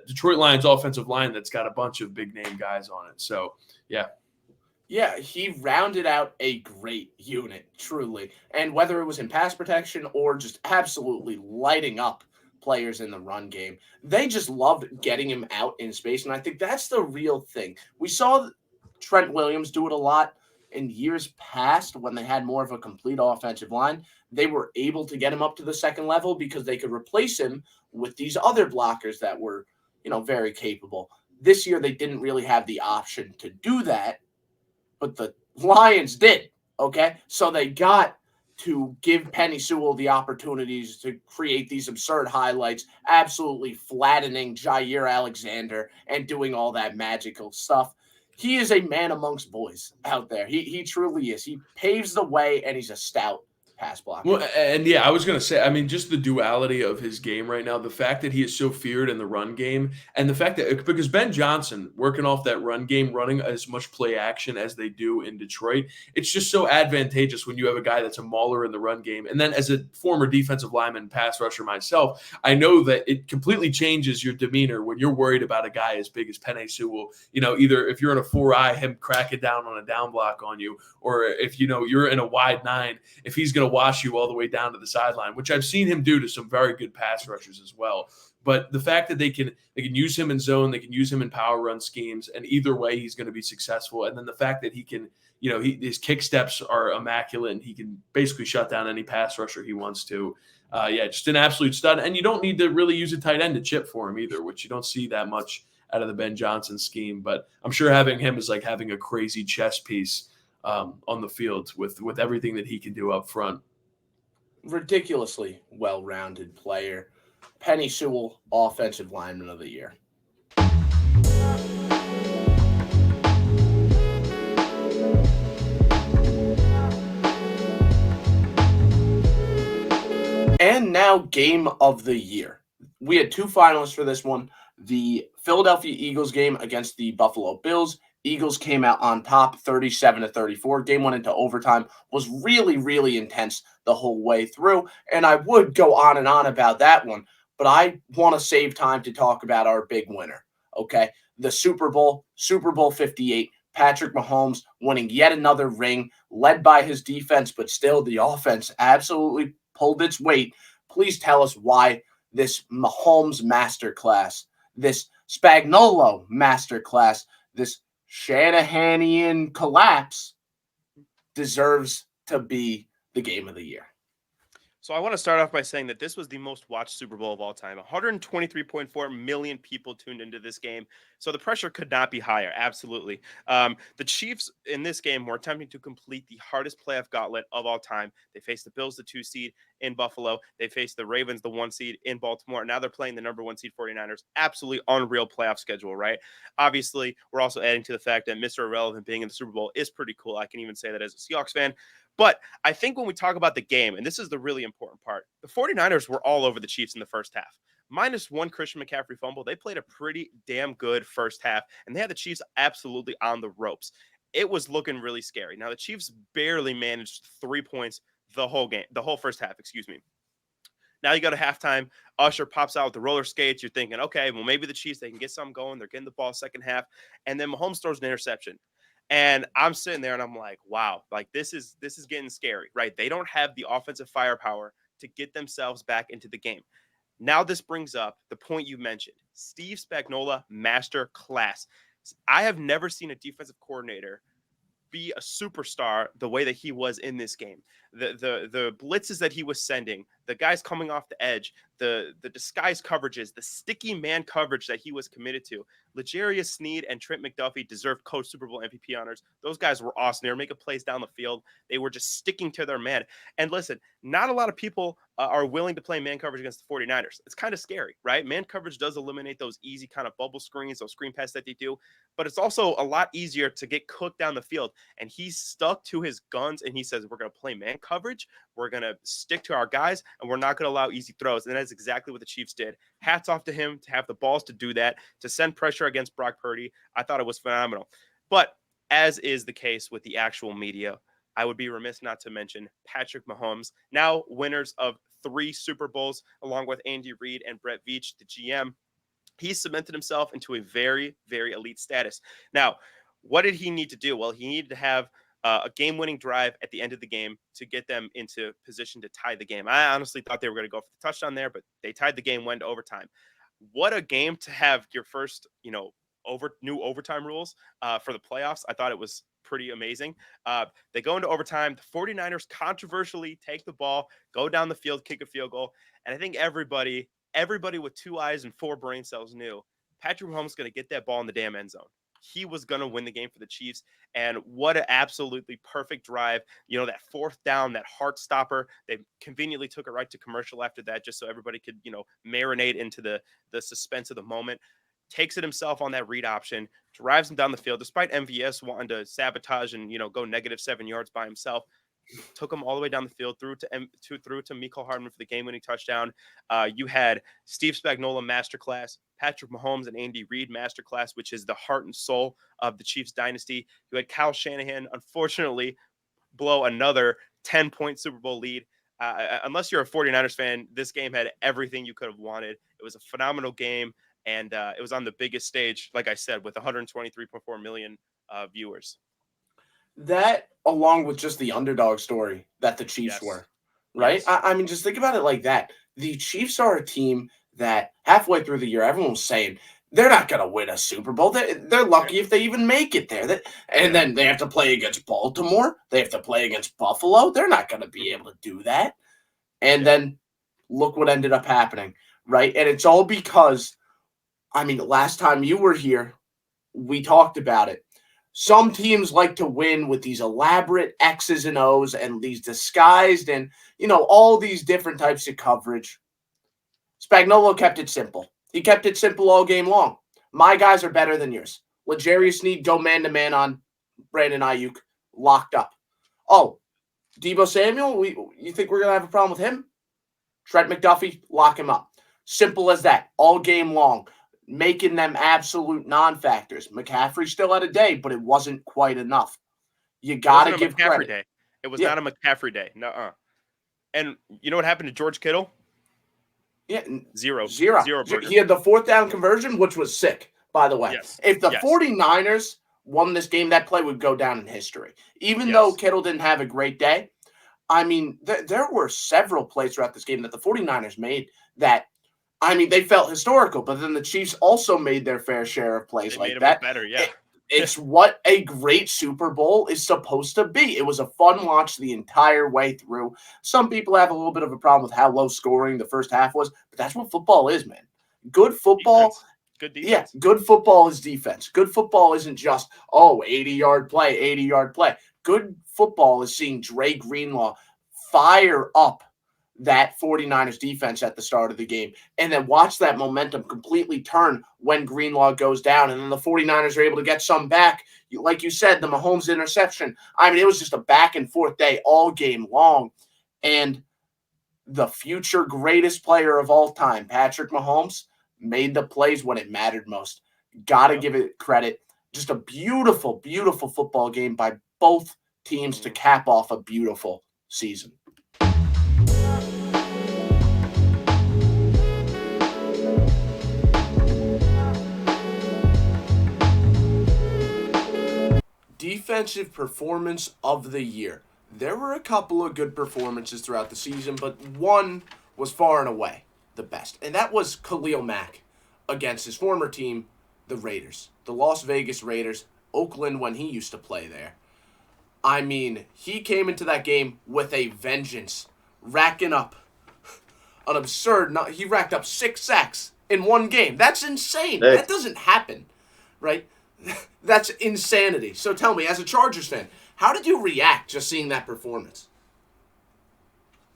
Detroit Lions offensive line that's got a bunch of big-name guys on it. So, yeah. Yeah, he rounded out a great unit, truly. And whether it was in pass protection or just absolutely lighting up players in the run game, they just loved getting him out in space. And I think that's the real thing. We saw Trent Williams do it a lot in years past when they had more of a complete offensive line. They were able to get him up to the second level because they could replace him with these other blockers that were, very capable. This year, they didn't really have the option to do that. But the Lions did, okay? So they got to give Penei Sewell the opportunities to create these absurd highlights, absolutely flattening Jair Alexander and doing all that magical stuff. He is a man amongst boys out there. He truly is. He paves the way, and he's a stout pass blocker. Well, and yeah, I was going to say, just the duality of his game right now, the fact that he is so feared in the run game, and the fact that because Ben Johnson working off that run game, running as much play action as they do in Detroit, it's just so advantageous when you have a guy that's a mauler in the run game. And then as a former defensive lineman, pass rusher myself, I know that it completely changes your demeanor when you're worried about a guy as big as Penei Sewell. Either if you're in a 4-eye, him cracking down on a down block on you, or if you're in a wide 9, if he's going to wash you all the way down to the sideline, which I've seen him do to some very good pass rushers as well. But the fact that they can use him in zone, they can use him in power run schemes, and either way he's going to be successful. And then the fact that he can, his kick steps are immaculate, and he can basically shut down any pass rusher he wants to. Just an absolute stud. And you don't need to really use a tight end to chip for him either, which you don't see that much out of the Ben Johnson scheme. But I'm sure having him is like having a crazy chess piece on the field with everything that he can do up front. Ridiculously well-rounded player. Penny Sewell, Offensive Lineman of the Year. And now, Game of the Year. We had two finalists for this one. The Philadelphia Eagles game against the Buffalo Bills. Eagles came out on top, 37-34. Game went into overtime. Was really, really intense the whole way through. And I would go on and on about that one, but I want to save time to talk about our big winner, okay? The Super Bowl 58. Patrick Mahomes winning yet another ring, led by his defense, but still the offense absolutely pulled its weight. Please tell us why this Mahomes masterclass, this Spagnuolo masterclass, this Shanahanian collapse deserves to be the Game of the Year. So I want to start off by saying that this was the most watched Super Bowl of all time. 123.4 million people tuned into this game. So the pressure could not be higher. Absolutely. The Chiefs in this game were attempting to complete the hardest playoff gauntlet of all time. They faced the Bills, the 2 seed in Buffalo. They faced the Ravens, the 1 seed in Baltimore. Now they're playing the number 1 seed 49ers. Absolutely unreal playoff schedule, right? Obviously, we're also adding to the fact that Mr. Irrelevant being in the Super Bowl is pretty cool. I can even say that as a Seahawks fan. But I think when we talk about the game, and this is the really important part, the 49ers were all over the Chiefs in the first half. Minus one Christian McCaffrey fumble, they played a pretty damn good first half, and they had the Chiefs absolutely on the ropes. It was looking really scary. Now, the Chiefs barely managed 3 points the whole first half, Now you go to halftime. Usher pops out with the roller skates. You're thinking, okay, well, maybe the Chiefs, they can get something going. They're getting the ball second half. And then Mahomes throws an interception. And I'm sitting there and I'm like, wow, like this is getting scary, right? They don't have the offensive firepower to get themselves back into the game. Now this brings up the point you mentioned, Steve Spagnuolo, master class. I have never seen a defensive coordinator be a superstar the way that he was in this game. The blitzes that he was sending, the guys coming off the edge, the disguise coverages, the sticky man coverage that he was committed to. L'Jarius Sneed and Trent McDuffie deserved Super Bowl MVP honors. Those guys were awesome. They were making plays down the field. They were just sticking to their man. And listen, not a lot of people are willing to play man coverage against the 49ers. It's kind of scary, right? Man coverage does eliminate those easy kind of bubble screens, those screen passes that they do. But it's also a lot easier to get cooked down the field. And he's stuck to his guns, and he says, we're going to play man coverage. We're going to stick to our guys, and we're not going to allow easy throws. And that's exactly what the Chiefs did. Hats off to him to have the balls to do that, to send pressure against Brock Purdy. I thought it was phenomenal. But as is the case with the actual media, I would be remiss not to mention Patrick Mahomes, now winners of 3 Super Bowls, along with Andy Reid and Brett Veach, the GM. He cemented himself into a very, very elite status. Now, what did he need to do? Well, he needed to have a game-winning drive at the end of the game to get them into position to tie the game. I honestly thought they were going to go for the touchdown there, but they tied the game, went to overtime. What a game to have your first, new overtime rules for the playoffs. I thought it was pretty amazing. They go into overtime. The 49ers controversially take the ball, go down the field, kick a field goal. And I think everybody with 2 eyes and 4 brain cells knew Patrick Mahomes is going to get that ball in the damn end zone. He was going to win the game for the Chiefs. And what an absolutely perfect drive. That 4th down, that heart stopper. They conveniently took it right to commercial after that, just so everybody could, marinate into the suspense of the moment. Takes it himself on that read option, drives him down the field, despite MVS wanting to sabotage and, go -7 yards by himself. Took him all the way down the field, through to Mecole Hardman for the game-winning touchdown. You had Steve Spagnuolo masterclass, Patrick Mahomes and Andy Reid masterclass, which is the heart and soul of the Chiefs dynasty. You had Kyle Shanahan, unfortunately, blow another 10-point Super Bowl lead. Unless you're a 49ers fan, this game had everything you could have wanted. It was a phenomenal game, and it was on the biggest stage, like I said, with 123.4 million viewers. That, along with just the underdog story that the Chiefs were, right? Yes. I mean, just think about it like that. The Chiefs are a team that halfway through the year, everyone was saying they're not going to win a Super Bowl. They're lucky if they even make it there. And then they have to play against Baltimore. They have to play against Buffalo. They're not going to be able to do that. And then look what ended up happening, right? And it's all because, last time you were here, we talked about it. some teams like to win with these elaborate X's and O's and these disguised and, all these different types of coverage. Spagnuolo kept it simple. He kept it simple all game long. My guys are better than yours. L'Jarius Sneed, go man-to-man on Brandon Ayuk, locked up. Oh, Deebo Samuel, you think we're going to have a problem with him? Trent McDuffie, lock him up. Simple as that, all game long, making them absolute non-factors. McCaffrey still had a day, but it wasn't quite enough. You got to give credit. Day. It was not a McCaffrey day. Nuh-uh. And you know what happened to George Kittle? Yeah, Zero. He had the 4th down conversion, which was sick, by the way. Yes. If the 49ers won this game, that play would go down in history. Even though Kittle didn't have a great day, I mean, there were several plays throughout this game that the 49ers made that, I mean, they felt historical, but then the Chiefs also made their fair share of plays they like made that. Better, yeah. It's what a great Super Bowl is supposed to be. It was a fun watch the entire way through. Some people have a little bit of a problem with how low scoring the first half was, but that's what football is, man. Good football. Defense. Good defense. Yeah, good football is defense. Good football isn't just, 80-yard play, 80-yard play. Good football is seeing Dre Greenlaw fire up that 49ers defense at the start of the game, and then watch that momentum completely turn when Greenlaw goes down, and then the 49ers are able to get some back. Like you said, the Mahomes interception. I mean, it was just a back and forth day all game long, and the future greatest player of all time, Patrick Mahomes, made the plays when it mattered most. Got to give it credit. Just a beautiful, beautiful football game by both teams to cap off a beautiful season. Defensive performance of the year. There were a couple of good performances throughout the season, but one was far and away the best, and that was Khalil Mack against his former team, the Raiders, the Las Vegas Raiders, Oakland when he used to play there. I mean, he came into that game with a vengeance, racking up an absurd. He racked up 6 sacks in one game. That's insane. That doesn't happen, right? That's insanity. So tell me, as a Chargers fan, how did you react just seeing that performance?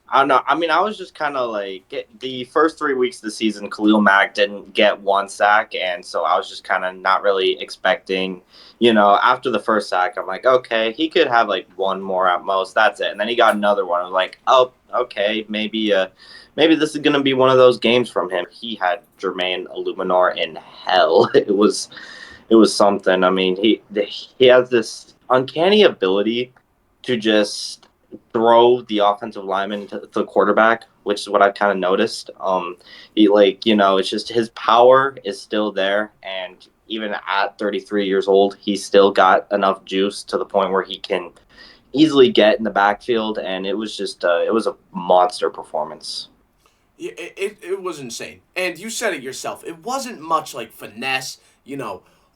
I don't know. I mean, I was just kind of like, the first 3 weeks of the season, Khalil Mack didn't get 1 sack, and so I was just kind of not really expecting, after the first sack, I'm like, okay, he could have like 1 more at most. That's it. And then he got another one. I was like, oh, okay, maybe this is going to be one of those games from him. He had Jermaine Illuminor in hell. It was something. I mean, he has this uncanny ability to just throw the offensive lineman to the quarterback, which is what I've kind of noticed. It's just his power is still there, and even at 33 years old, he's still got enough juice to the point where he can easily get in the backfield, and it was just it was a monster performance. Yeah, it was insane. And you said it yourself. It wasn't much like finesse,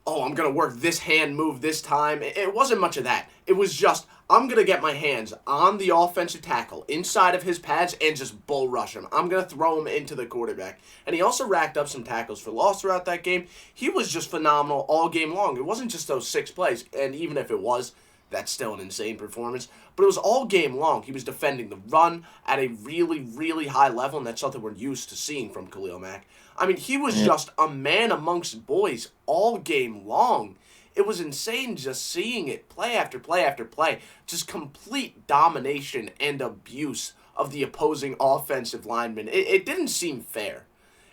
I'm going to work this hand move this time. It wasn't much of that. It was just, I'm going to get my hands on the offensive tackle inside of his pads and just bull rush him. I'm going to throw him into the quarterback. And he also racked up some tackles for loss throughout that game. He was just phenomenal all game long. It wasn't just those 6 plays. And even if it was, that's still an insane performance. But it was all game long. He was defending the run at a really, really high level, and that's something we're used to seeing from Khalil Mack. I mean, he was just a man amongst boys all game long. It was insane just seeing it play after play after play. Just complete domination and abuse of the opposing offensive linemen. It didn't seem fair.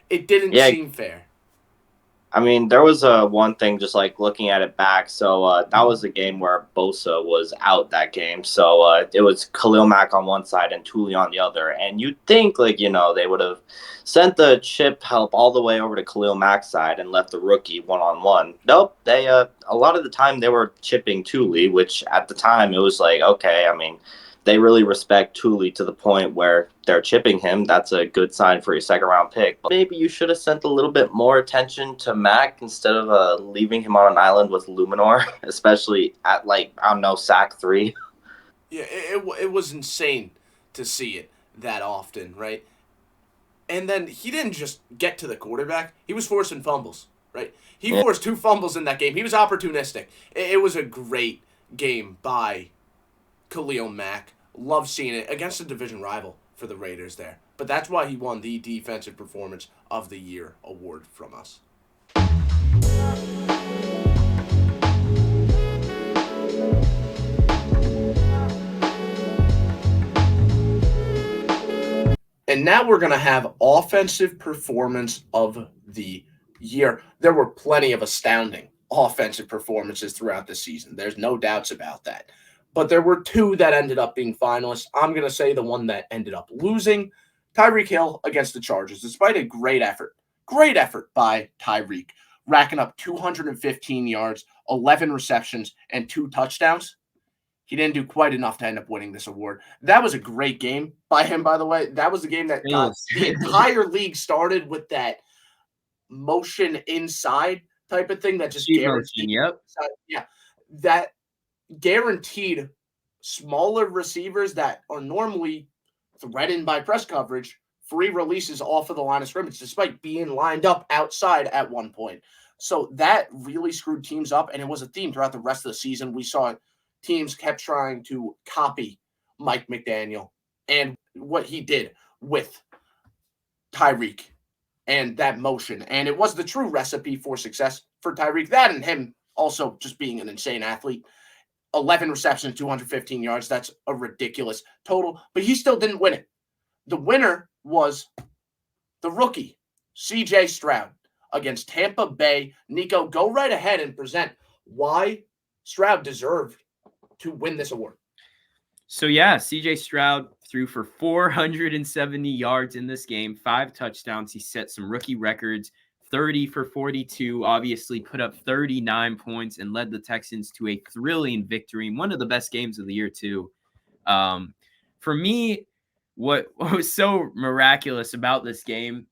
It didn't seem fair. I mean, there was one thing just like looking at it back. So that was a game where Bosa was out that game. So it was Khalil Mack on one side and Tuli on the other. And you'd think they would have sent the chip help all the way over to Khalil Mack's side and left the rookie one-on-one. Nope. They a lot of the time they were chipping Tuli, which at the time it was like, okay, I mean, they really respect Tuli to the point where they're chipping him. That's a good sign for your 2nd-round pick. But maybe you should have sent a little bit more attention to Mack instead of leaving him on an island with Luminor, especially at, sack 3. Yeah, it was insane to see it that often, right? And then he didn't just get to the quarterback. He was forcing fumbles. right? He forced 2 fumbles in that game. He was opportunistic. It was a great game by Khalil Mack. Love seeing it against a division rival for the Raiders there. But that's why he won the Defensive Performance of the Year award from us. And now we're going to have Offensive Performance of the Year. There were plenty of astounding offensive performances throughout the season. There's no doubts about that. But there were 2 that ended up being finalists. I'm going to say the one that ended up losing, Tyreek Hill against the Chargers, despite a great effort by Tyreek, racking up 215 yards, 11 receptions, and 2 touchdowns. He didn't do quite enough to end up winning this award. That was a great game by him, by the way. That was the game that got the entire league started with that motion inside type of thing that just guaranteed. Yep. Yeah. That guaranteed smaller receivers that are normally threatened by press coverage, free releases off of the line of scrimmage, despite being lined up outside at one point. So that really screwed teams up, and it was a theme throughout the rest of the season. We saw teams kept trying to copy Mike McDaniel and what he did with Tyreek and that motion. And it was the true recipe for success for Tyreek. That and him also just being an insane athlete. 11 receptions, 215 yards. That's a ridiculous total, but he still didn't win it. The winner was the rookie, CJ Stroud, against Tampa Bay. Nico, go right ahead and present why Stroud deserved to win this award. So yeah, CJ Stroud threw for 470 yards in this game, 5 touchdowns. He set some rookie records, 30 for 42, obviously put up 39 points and led the Texans to a thrilling victory. One of the best games of the year too. For me, what was so miraculous about this game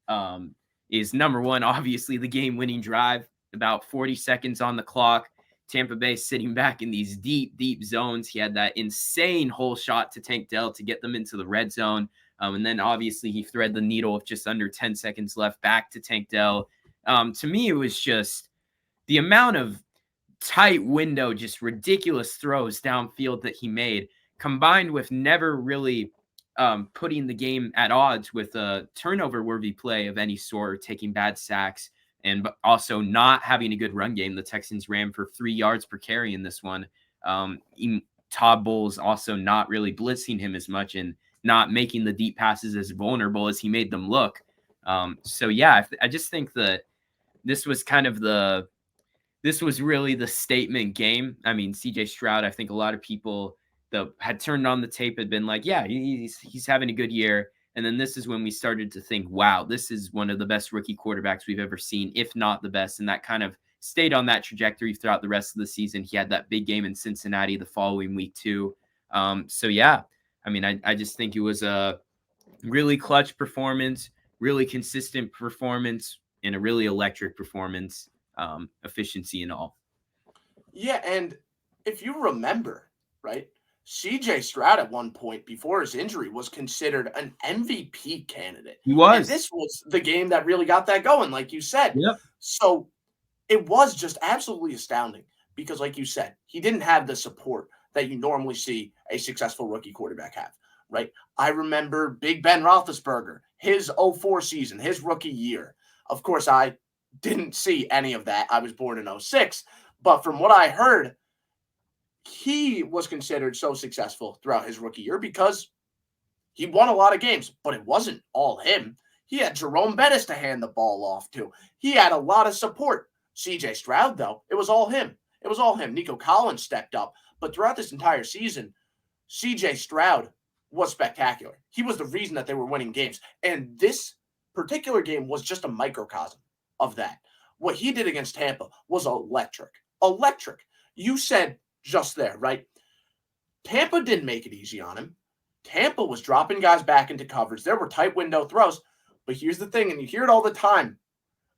is number one, obviously the game-winning drive, about 40 seconds on the clock. Tampa Bay sitting back in these deep, deep zones. He had that insane hole shot to Tank Dell to get them into the red zone. And then obviously he thread the needle with just under 10 seconds left back to Tank Dell. To me, it was just the amount of tight window, just ridiculous throws downfield that he made, combined with never really putting the game at odds with a turnover-worthy play of any sort, or taking bad sacks. And also not having a good run game. The Texans ran for 3 yards per carry in this one. Todd Bowles also not really blitzing him as much and not making the deep passes as vulnerable as he made them look. So yeah, I just think that this was really the statement game. I mean, CJ Stroud, I think a lot of people that had turned on the tape had been like, yeah, he's having a good year. And then this is when we started to think, wow, this is one of the best rookie quarterbacks we've ever seen, if not the best. And that kind of stayed on that trajectory throughout the rest of the season. He had that big game in Cincinnati the following week too. So yeah, I mean, I just think it was a really clutch performance, really consistent performance, and a really electric performance, efficiency and all. Yeah, and if you remember, right, CJ Stroud at one point before his injury was considered an MVP candidate. He was. And this was the game that really got that going, like you said. Yep. So it was just absolutely astounding because, like you said, he didn't have the support that you normally see a successful rookie quarterback have, right? I remember Big Ben Roethlisberger, his 04 season, his rookie year. Of course, I didn't see any of that. I was born in 06. But from what I heard, he was considered so successful throughout his rookie year because he won a lot of games, but it wasn't all him. He had Jerome Bettis to hand the ball off to. He had a lot of support. CJ Stroud, though, it was all him. It was all him. Nico Collins stepped up. But throughout this entire season, CJ Stroud was spectacular. He was the reason that they were winning games. And this particular game was just a microcosm of that. What he did against Tampa was electric. Electric. You said just there, right? Tampa didn't make it easy on him. Tampa was dropping guys back into coverage. There were tight window throws. But here's the thing, and you hear it all the time,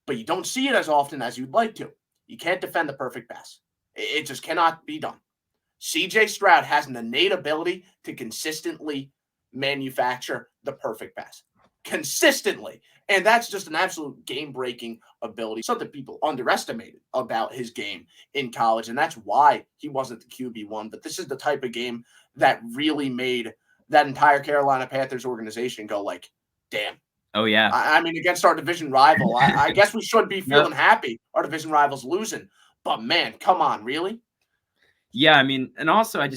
but you don't see it as often as you'd like to. You can't defend the perfect pass. It just cannot be done. CJ Stroud has an innate ability to consistently manufacture the perfect pass. consistently. And that's just an absolute game-breaking ability, something people underestimated about his game in college, and that's why he wasn't the QB1. But this is the type of game that really made that entire Carolina Panthers organization go like, damn. Oh, yeah. I mean, against our division rival, I guess we should be feeling happy our division rival's losing. But, man, come on, really? Yeah, I mean, and also I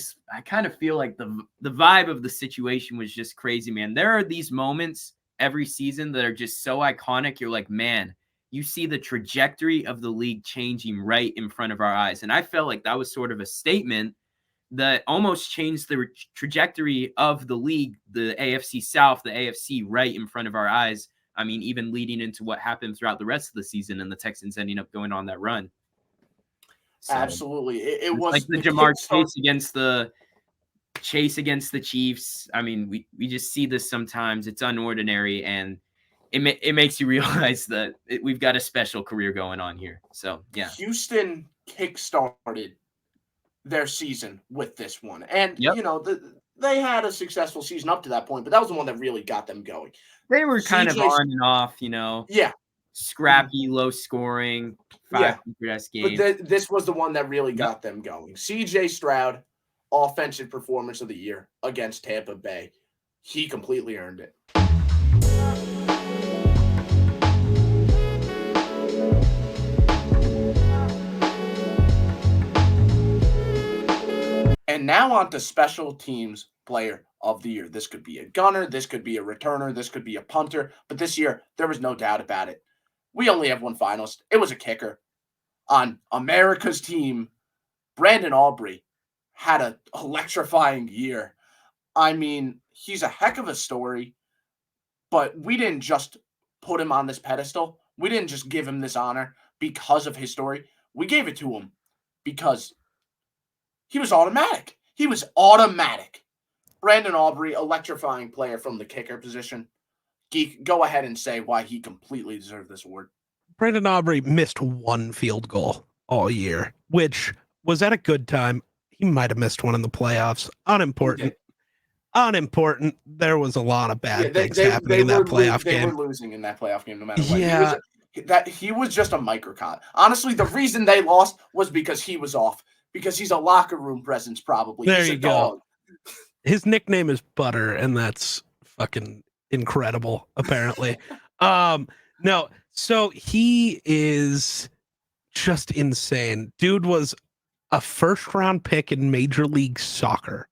kind of feel like the vibe of the situation was just crazy, man. There are these moments every season that are just so iconic. You're like, man, you see the trajectory of the league changing right in front of our eyes. And I felt like that was sort of a statement that almost changed the trajectory of the league, the AFC South, the AFC right in front of our eyes. I mean, even leading into what happened throughout the rest of the season and the Texans ending up going on that run. So, absolutely. It was like the Jamar Chase against the Chiefs. I mean, we just see this sometimes. It's unordinary, and it makes you realize that we've got a special career going on here. So, yeah. Houston kickstarted their season with this one. And, you know, they had a successful season up to that point, but that was the one that really got them going. They were kind of on and off, you know. Yeah. Scrappy, low scoring, 500 games. But this was the one that really got them going. CJ Stroud, offensive performance of the year against Tampa Bay. He completely earned it. And now on to special teams player of the year. This could be a gunner, this could be a returner, this could be a punter, but this year there was no doubt about it. We only have one finalist. It was a kicker. On America's team, Brandon Aubrey had an electrifying year. I mean, he's a heck of a story, but we didn't just put him on this pedestal. We didn't just give him this honor because of his story. We gave it to him because he was automatic. He was automatic. Brandon Aubrey, electrifying player from the kicker position. Geek, go ahead and say why he completely deserved this award. Brandon Aubrey missed one field goal all year, which was at a good time. He might have missed one in the playoffs. Unimportant. Unimportant. There was a lot of bad things happening in that playoff game. They were losing in that playoff game no matter what. Yeah. He was just a microcosm. Honestly, the reason they lost was because he was off. Because he's a locker room presence, probably. There you go. His nickname is Butter, and that's fucking incredible, apparently. No, so he is just insane. Dude was a first-round pick in Major League Soccer.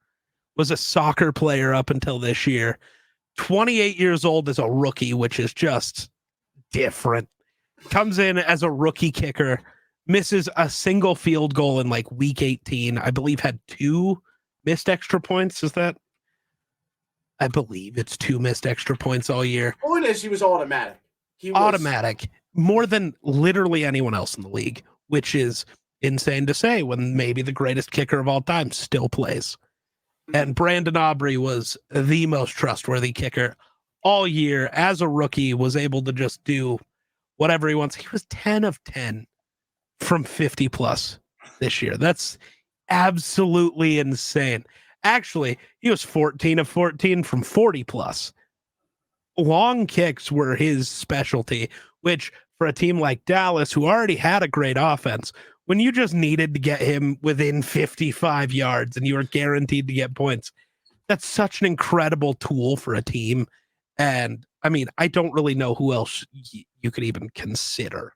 Was a soccer player up until this year. 28 years old as a rookie, which is just different. Comes in as a rookie kicker. Misses a single field goal in like week 18. I believe had 2 missed extra points. Is that? I believe it's 2 missed extra points all year. Point is, he was automatic. He was automatic, more than literally anyone else in the league, which is insane to say when maybe the greatest kicker of all time still plays. And Brandon Aubrey was the most trustworthy kicker all year. As a rookie, was able to just do whatever he wants. He was 10 of 10. From 50 plus this year. That's absolutely insane. Actually, he was 14 of 14 from 40 plus. Long kicks were his specialty, which for a team like Dallas, who already had a great offense, when you just needed to get him within 55 yards and you were guaranteed to get points, that's such an incredible tool for a team. And I mean, I don't really know who else you could even consider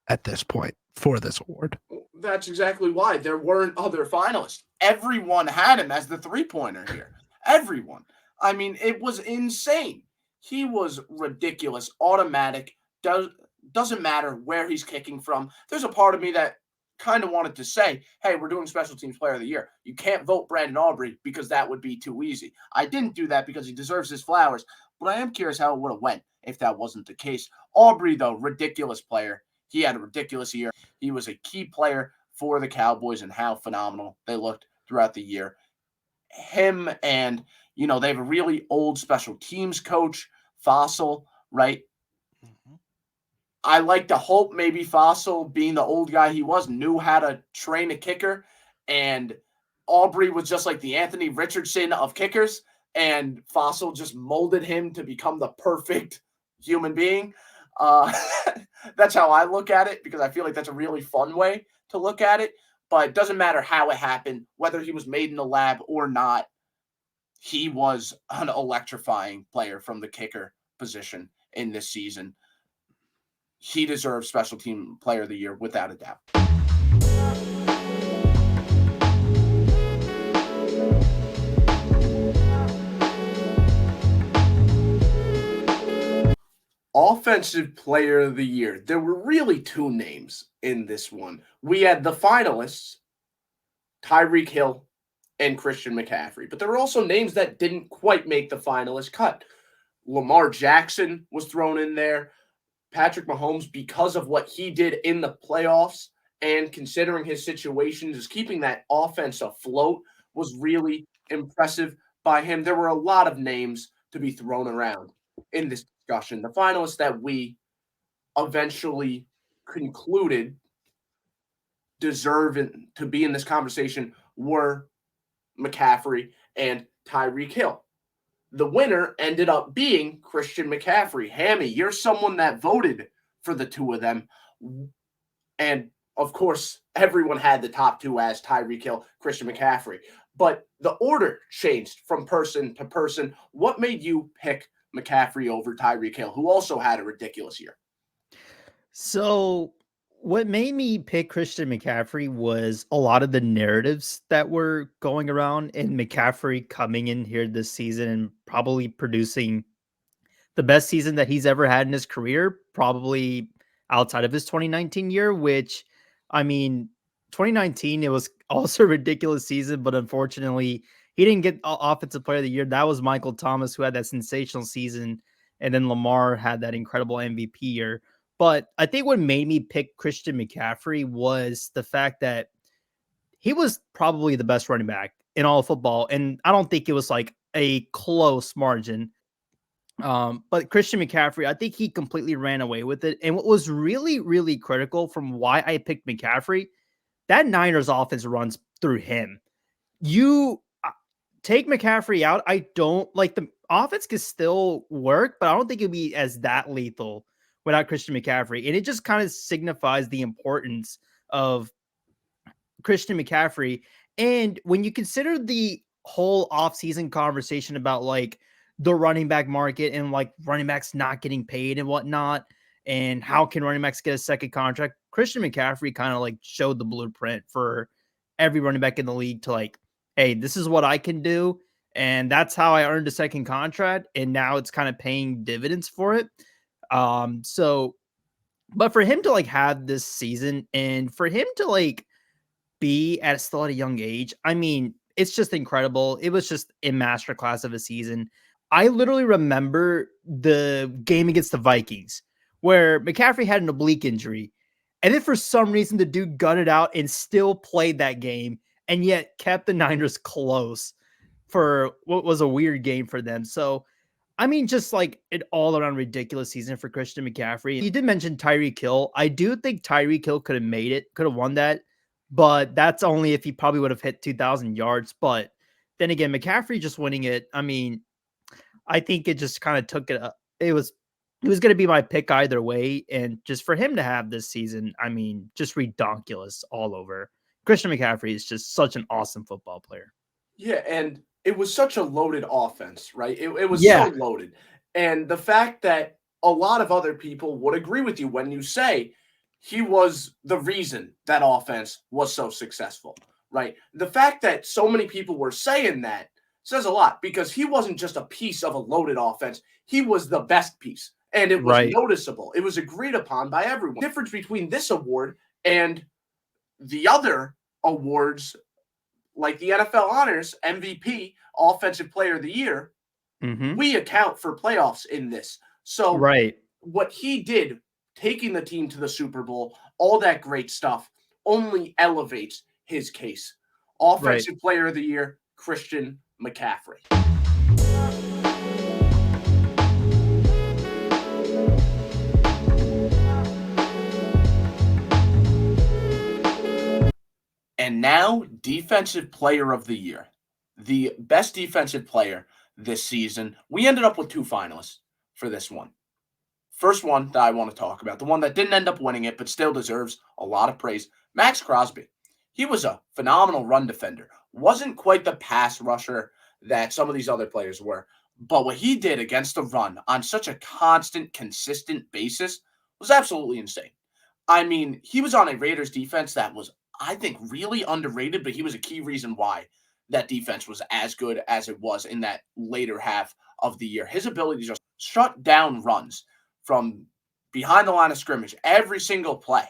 at this point for this award. That's exactly why there weren't other finalists. Everyone had him as the three-pointer here. Everyone. I mean, it was insane. He was ridiculous, automatic. Doesn't matter where he's kicking from. There's a part of me that kind of wanted to say, hey, we're doing special teams player of the year. You can't vote Brandon Aubrey because that would be too easy. I didn't do that because he deserves his flowers, but I am curious how it would have went if that wasn't the case. Aubrey, though, ridiculous player. He had a ridiculous year. He was a key player for the Cowboys and how phenomenal they looked throughout the year. Him and, you know, they have a really old special teams coach, Fossil, right? Mm-hmm. I like to hope maybe Fossil, being the old guy he was, knew how to train a kicker. And Aubrey was just like the Anthony Richardson of kickers. and Fossil just molded him to become the perfect human being. That's how I look at it, because I feel like that's a really fun way to look at it. But it doesn't matter how it happened, whether he was made in the lab or not. He was an electrifying player from the kicker position in this season. He deserves Special Team Player of the Year without a doubt. Offensive Player of the Year. There were really two names in this one. We had the finalists, Tyreek Hill and Christian McCaffrey. But there were also names that didn't quite make the finalist cut. Lamar Jackson was thrown in there. Patrick Mahomes, because of what he did in the playoffs and considering his situation, just keeping that offense afloat was really impressive by him. There were a lot of names to be thrown around in this discussion. The finalists that we eventually concluded deserve to be in this conversation were McCaffrey and Tyreek Hill. The winner ended up being Christian McCaffrey. Hammy, you're someone that voted for the two of them. And, of course, everyone had the top two as Tyreek Hill, Christian McCaffrey. But the order changed from person to person. What made you pick McCaffrey over Tyreek Hill, who also had a ridiculous year? So what made me pick Christian McCaffrey was a lot of the narratives that were going around, and McCaffrey coming in here this season and probably producing the best season that he's ever had in his career, probably outside of his 2019 year, which, I mean, 2019, it was also a ridiculous season, but unfortunately, he didn't get Offensive Player of the Year. That was Michael Thomas, who had that sensational season, and then Lamar had that incredible MVP year. But I think what made me pick Christian McCaffrey was the fact that he was probably the best running back in all of football, and I don't think it was like a close margin. But Christian McCaffrey, I think he completely ran away with it. And what was really, really critical from why I picked McCaffrey, that Niners offense runs through him. You take McCaffrey out, I don't like the offense can still work, but I don't think it'd be as that lethal without Christian McCaffrey. And it just kind of signifies the importance of Christian McCaffrey. And when you consider the whole offseason conversation about like the running back market and like running backs not getting paid and whatnot, and how can running backs get a second contract, Christian McCaffrey kind of like showed the blueprint for every running back in the league to like, hey, this is what I can do. And that's how I earned a second contract. And now it's kind of paying dividends for it. But for him to like have this season and for him to like be still at a young age, I mean, it's just incredible. It was just a masterclass of a season. I literally remember the game against the Vikings where McCaffrey had an oblique injury. And then for some reason, the dude gutted out and still played that game and yet kept the Niners close for what was a weird game for them. So, I mean, just like an all-around ridiculous season for Christian McCaffrey. You did mention Tyreek Hill. I do think Tyreek Hill could have made it, could have won that, but that's only if he probably would have hit 2,000 yards. But then again, McCaffrey just winning it, I mean, I think it just kind of took it up. It was going to be my pick either way. And just for him to have this season, I mean, just redonkulous all over. Christian McCaffrey is just such an awesome football player. Yeah, and it was such a loaded offense, right? It was so loaded. And the fact that a lot of other people would agree with you when you say he was the reason that offense was so successful, right? The fact that so many people were saying that says a lot, because he wasn't just a piece of a loaded offense. He was the best piece, and it was noticeable. It was agreed upon by everyone. The difference between this award and the other awards, like the NFL Honors, MVP, Offensive Player of the Year, we account for playoffs in this. So what he did, taking the team to the Super Bowl, all that great stuff, only elevates his case. Offensive Player of the Year, Christian McCaffrey. And now, Defensive Player of the Year. The best defensive player this season. We ended up with 2 finalists for this one. First one that I want to talk about, the one that didn't end up winning it but still deserves a lot of praise, Max Crosby. He was a phenomenal run defender. Wasn't quite the pass rusher that some of these other players were, but what he did against the run on such a constant, consistent basis was absolutely insane. I mean, he was on a Raiders defense that was, I think, really underrated, but he was a key reason why that defense was as good as it was in that later half of the year. His ability to just shut down runs from behind the line of scrimmage every single play.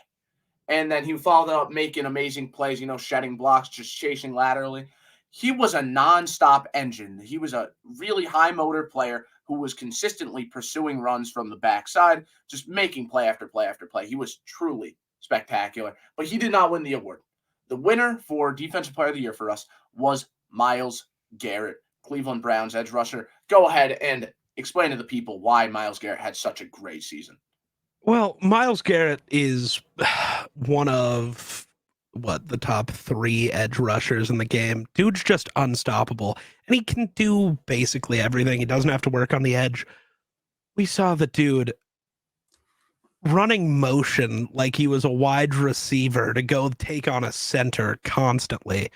And then he followed up making amazing plays, shedding blocks, just chasing laterally. He was a nonstop engine. He was a really high motor player who was consistently pursuing runs from the backside, just making play after play after play. He was truly spectacular, but he did not win the award. The winner for Defensive Player of the Year for us was Myles Garrett, Cleveland Browns edge rusher. Go ahead and explain to the people why Myles Garrett had such a great season. Well, Myles Garrett is one of the top 3 edge rushers in the game. Dude's just unstoppable, and he can do basically everything. He doesn't have to work on the edge. We saw the dude running motion like he was a wide receiver to go take on a center constantly.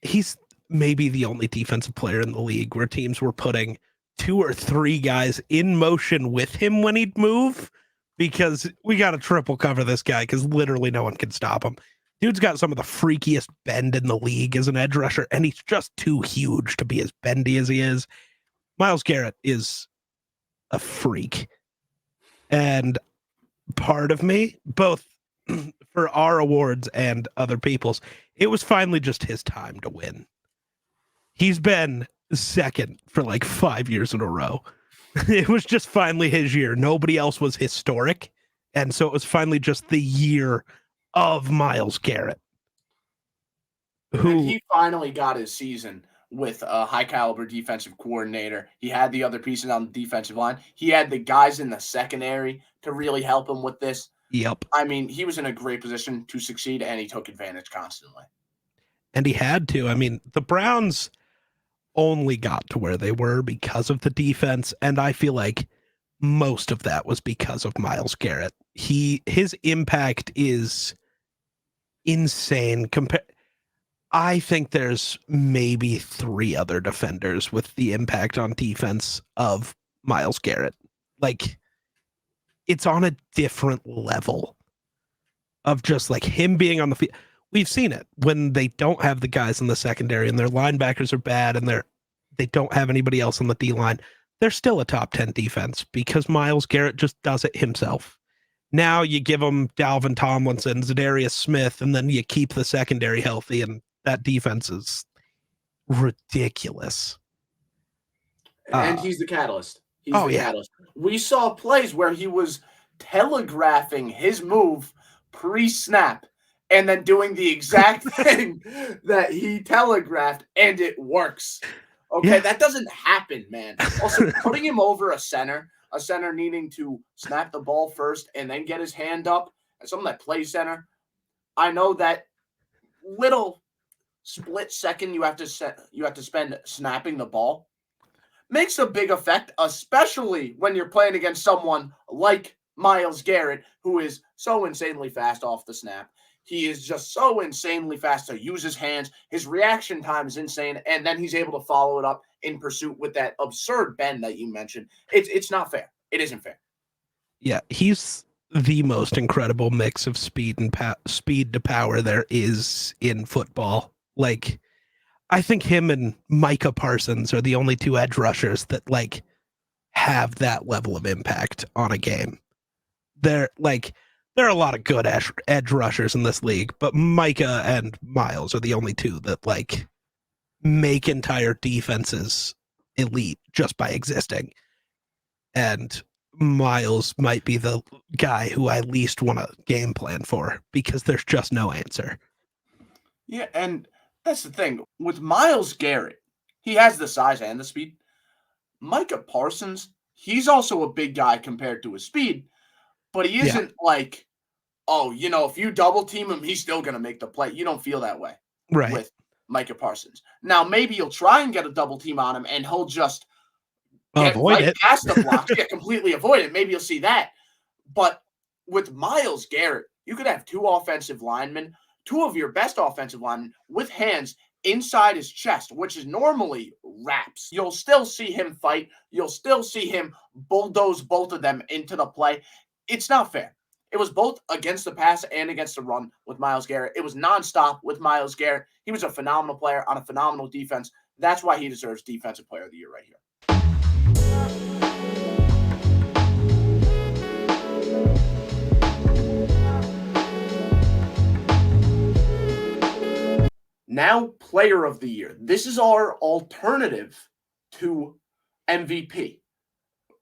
He's maybe the only defensive player in the league where teams were putting 2 or 3 guys in motion with him when he'd move, because we got to triple cover this guy because literally no one can stop him. Dude's got some of the freakiest bend in the league as an edge rusher, and he's just too huge to be as bendy as he is. Myles Garrett is a freak. And part of me, both for our awards and other people's, it was finally just his time to win. He's been second for like 5 years in a row. It was just finally his year. Nobody else was historic. And so it was finally just the year of Myles Garrett. And he finally got his season with a high caliber defensive coordinator. He had the other pieces on the defensive line. He had the guys in the secondary to really help him with this. Yep. I mean, he was in a great position to succeed, and he took advantage constantly. And he had to. I mean, the Browns only got to where they were because of the defense, and I feel like most of that was because of Myles Garrett. His impact is insane. I think there's maybe 3 other defenders with the impact on defense of Myles Garrett. Like, it's on a different level of just like him being on the field. We've seen it when they don't have the guys in the secondary and their linebackers are bad and they don't have anybody else on the D line. They're still a top 10 defense because Myles Garrett just does it himself. Now you give them Dalvin Tomlinson, Zadarius Smith, and then you keep the secondary healthy, and that defense is ridiculous. And he's the catalyst. Catalyst. We saw plays where he was telegraphing his move pre-snap and then doing the exact thing that he telegraphed, and it works. Okay, that doesn't happen, man. Also, putting him over a center needing to snap the ball first and then get his hand up, and someone that plays center, I know that little split second you have to spend snapping the ball makes a big effect, especially when you're playing against someone like Myles Garrett, who is so insanely fast off the snap. He is just so insanely fast to use his hands. His reaction time is insane, and then he's able to follow it up in pursuit with that absurd bend that you mentioned. It's not fair. It isn't fair. Yeah, he's the most incredible mix of speed and speed to power there is in football. Like, I think him and Micah Parsons are the only 2 edge rushers that like have that level of impact on a game. There are a lot of good edge rushers in this league, but Micah and Myles are the only 2 that like make entire defenses elite just by existing. And Myles might be the guy who I least want a game plan for because there's just no answer. Yeah, and that's the thing. With Myles Garrett, he has the size and the speed. Micah Parsons, he's also a big guy compared to his speed, but he isn't like, if you double team him, he's still going to make the play. You don't feel that way right Micah Parsons. Now, maybe you'll try and get a double team on him, and he'll just get Avoid right it. past the blocks, completely avoid it. Maybe you'll see that. But with Myles Garrett, you could have two offensive linemen, two of your best offensive linemen with hands inside his chest, which is normally wraps. You'll still see him fight. You'll still see him bulldoze both of them into the play. It's not fair. It was both against the pass and against the run with Myles Garrett. It was nonstop with Myles Garrett. He was a phenomenal player on a phenomenal defense. That's why he deserves Defensive Player of the Year right here. Now, Player of the Year. This is our alternative to MVP.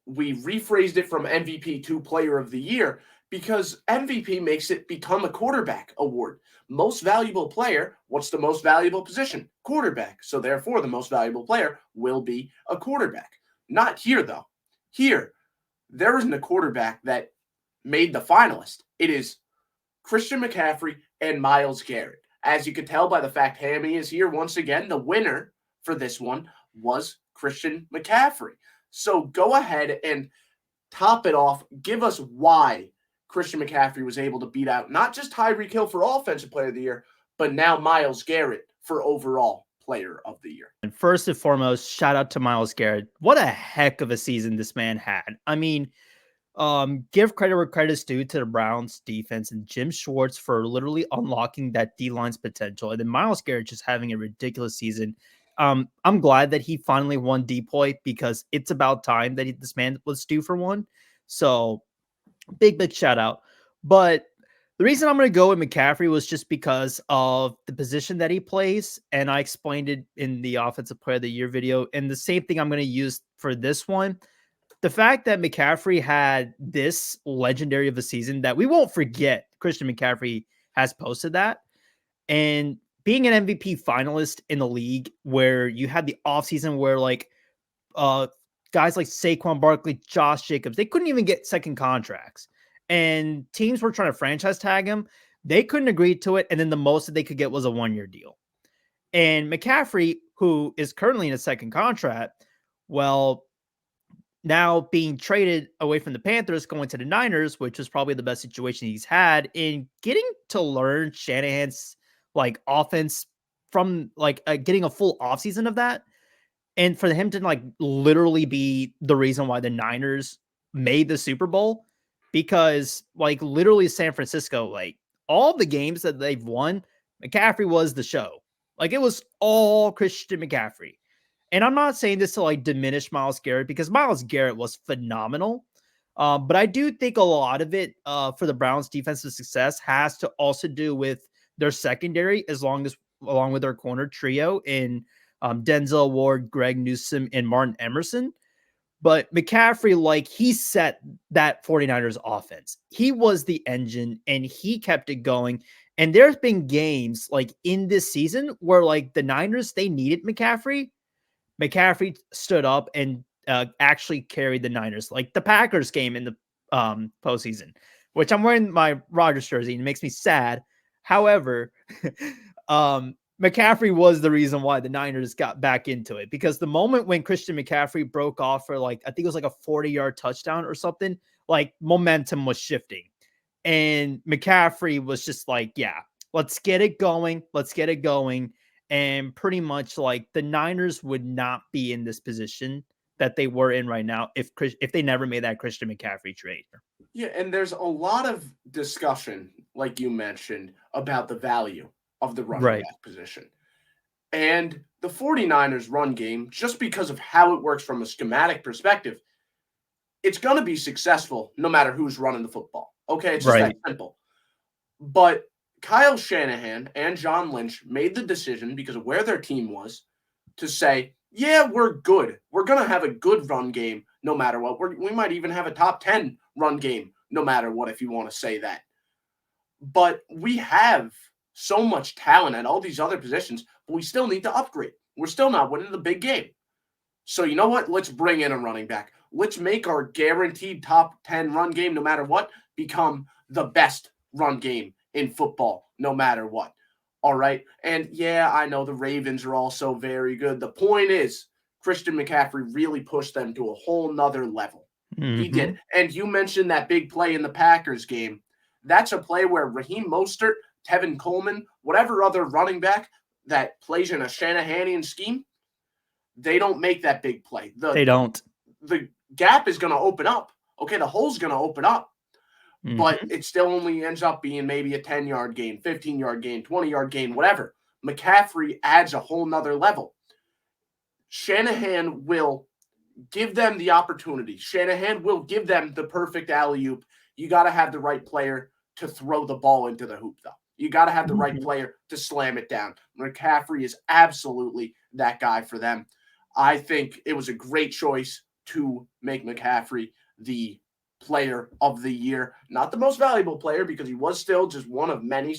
We rephrased it from MVP to Player of the Year because MVP makes it become a quarterback award. Most valuable player, what's the most valuable position? Quarterback. So therefore, the most valuable player will be a quarterback. Not here, though. Here, there isn't a quarterback that made the finalist. It is Christian McCaffrey and Myles Garrett. As you could tell by the fact Hammy is here once again, the winner for this one was Christian McCaffrey. So go ahead and top it off. Give us why Christian McCaffrey was able to beat out not just Tyreek Hill for Offensive Player of the Year, but now Myles Garrett for overall Player of the Year. And first and foremost, shout out to Myles Garrett. What a heck of a season this man had. I mean, give credit where credit's due to the Browns defense and Jim Schwartz for literally unlocking that D-line's potential. And then Myles Garrett just having a ridiculous season. I'm glad that he finally won DPOY because it's about time that this man was due for one. So big shout out. But the reason I'm going to go with McCaffrey was just because of the position that he plays. And I explained it in the Offensive Player of the Year video. And the same thing I'm going to use for this one. The fact that McCaffrey had this legendary of a season that we won't forget, Christian McCaffrey has posted that. And being an MVP finalist in the league where you had the offseason where like guys like Saquon Barkley, Josh Jacobs, they couldn't even get second contracts. And teams were trying to franchise tag him. They couldn't agree to it. And then the most that they could get was a 1-year deal. And McCaffrey, who is currently in a second contract, well, now being traded away from the Panthers, going to the Niners, which was probably the best situation he's had in getting to learn Shanahan's like offense from like getting a full offseason of that. And for him to like literally be the reason why the Niners made the Super Bowl, because like literally San Francisco, like all the games that they've won, McCaffrey was the show. Like it was all Christian McCaffrey. And I'm not saying this to like diminish Myles Garrett because Myles Garrett was phenomenal. But I do think a lot of it for the Browns' defensive success has to also do with their secondary, along with their corner trio in Denzel Ward, Greg Newsome, and Martin Emerson. But McCaffrey, like he set that 49ers offense. He was the engine and he kept it going. And there's been games like in this season where like the Niners, they needed McCaffrey. McCaffrey stood up and actually carried the Niners, like the Packers game in the postseason, which I'm wearing my Rodgers jersey and it makes me sad. However, McCaffrey was the reason why the Niners got back into it, because the moment when Christian McCaffrey broke off for like, I think it was like a 40-yard touchdown or something, like momentum was shifting. And McCaffrey was just like, yeah, let's get it going. Let's get it going. And pretty much like the Niners would not be in this position that they were in right now if they never made that Christian McCaffrey trade. Yeah, and there's a lot of discussion, like you mentioned, about the value of the running back position. And the 49ers run game, just because of how it works from a schematic perspective, it's going to be successful no matter who's running the football. Okay, it's just that simple. But Kyle Shanahan and John Lynch made the decision because of where their team was to say, yeah, we're good. We're going to have a good run game no matter what. We might even have a top 10 run game no matter what, if you want to say that. But we have so much talent at all these other positions, but we still need to upgrade. We're still not winning the big game. So you know what? Let's bring in a running back. Let's make our guaranteed top 10 run game no matter what become the best run game in football, no matter what. All right. And yeah, I know the Ravens are also very good. The point is, Christian McCaffrey really pushed them to a whole nother level. He did. And you mentioned that big play in the Packers game. That's a play where Raheem Mostert, Tevin Coleman, whatever other running back that plays in a Shanahanian scheme, they don't make that big play. They don't. The gap is going to open up. Okay, the hole's going to open up. But it still only ends up being maybe a 10-yard gain, 15-yard gain, 20-yard gain, whatever. McCaffrey adds a whole nother level. Shanahan will give them the opportunity. Shanahan will give them the perfect alley-oop. You got to have the right player to throw the ball into the hoop, though. You got to have the right player to slam it down. McCaffrey is absolutely that guy for them. I think it was a great choice to make McCaffrey the player of the year. Not the most valuable player because he was still just one of many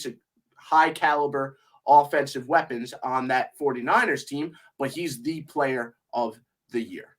high-caliber offensive weapons on that 49ers team, but he's the player of the year.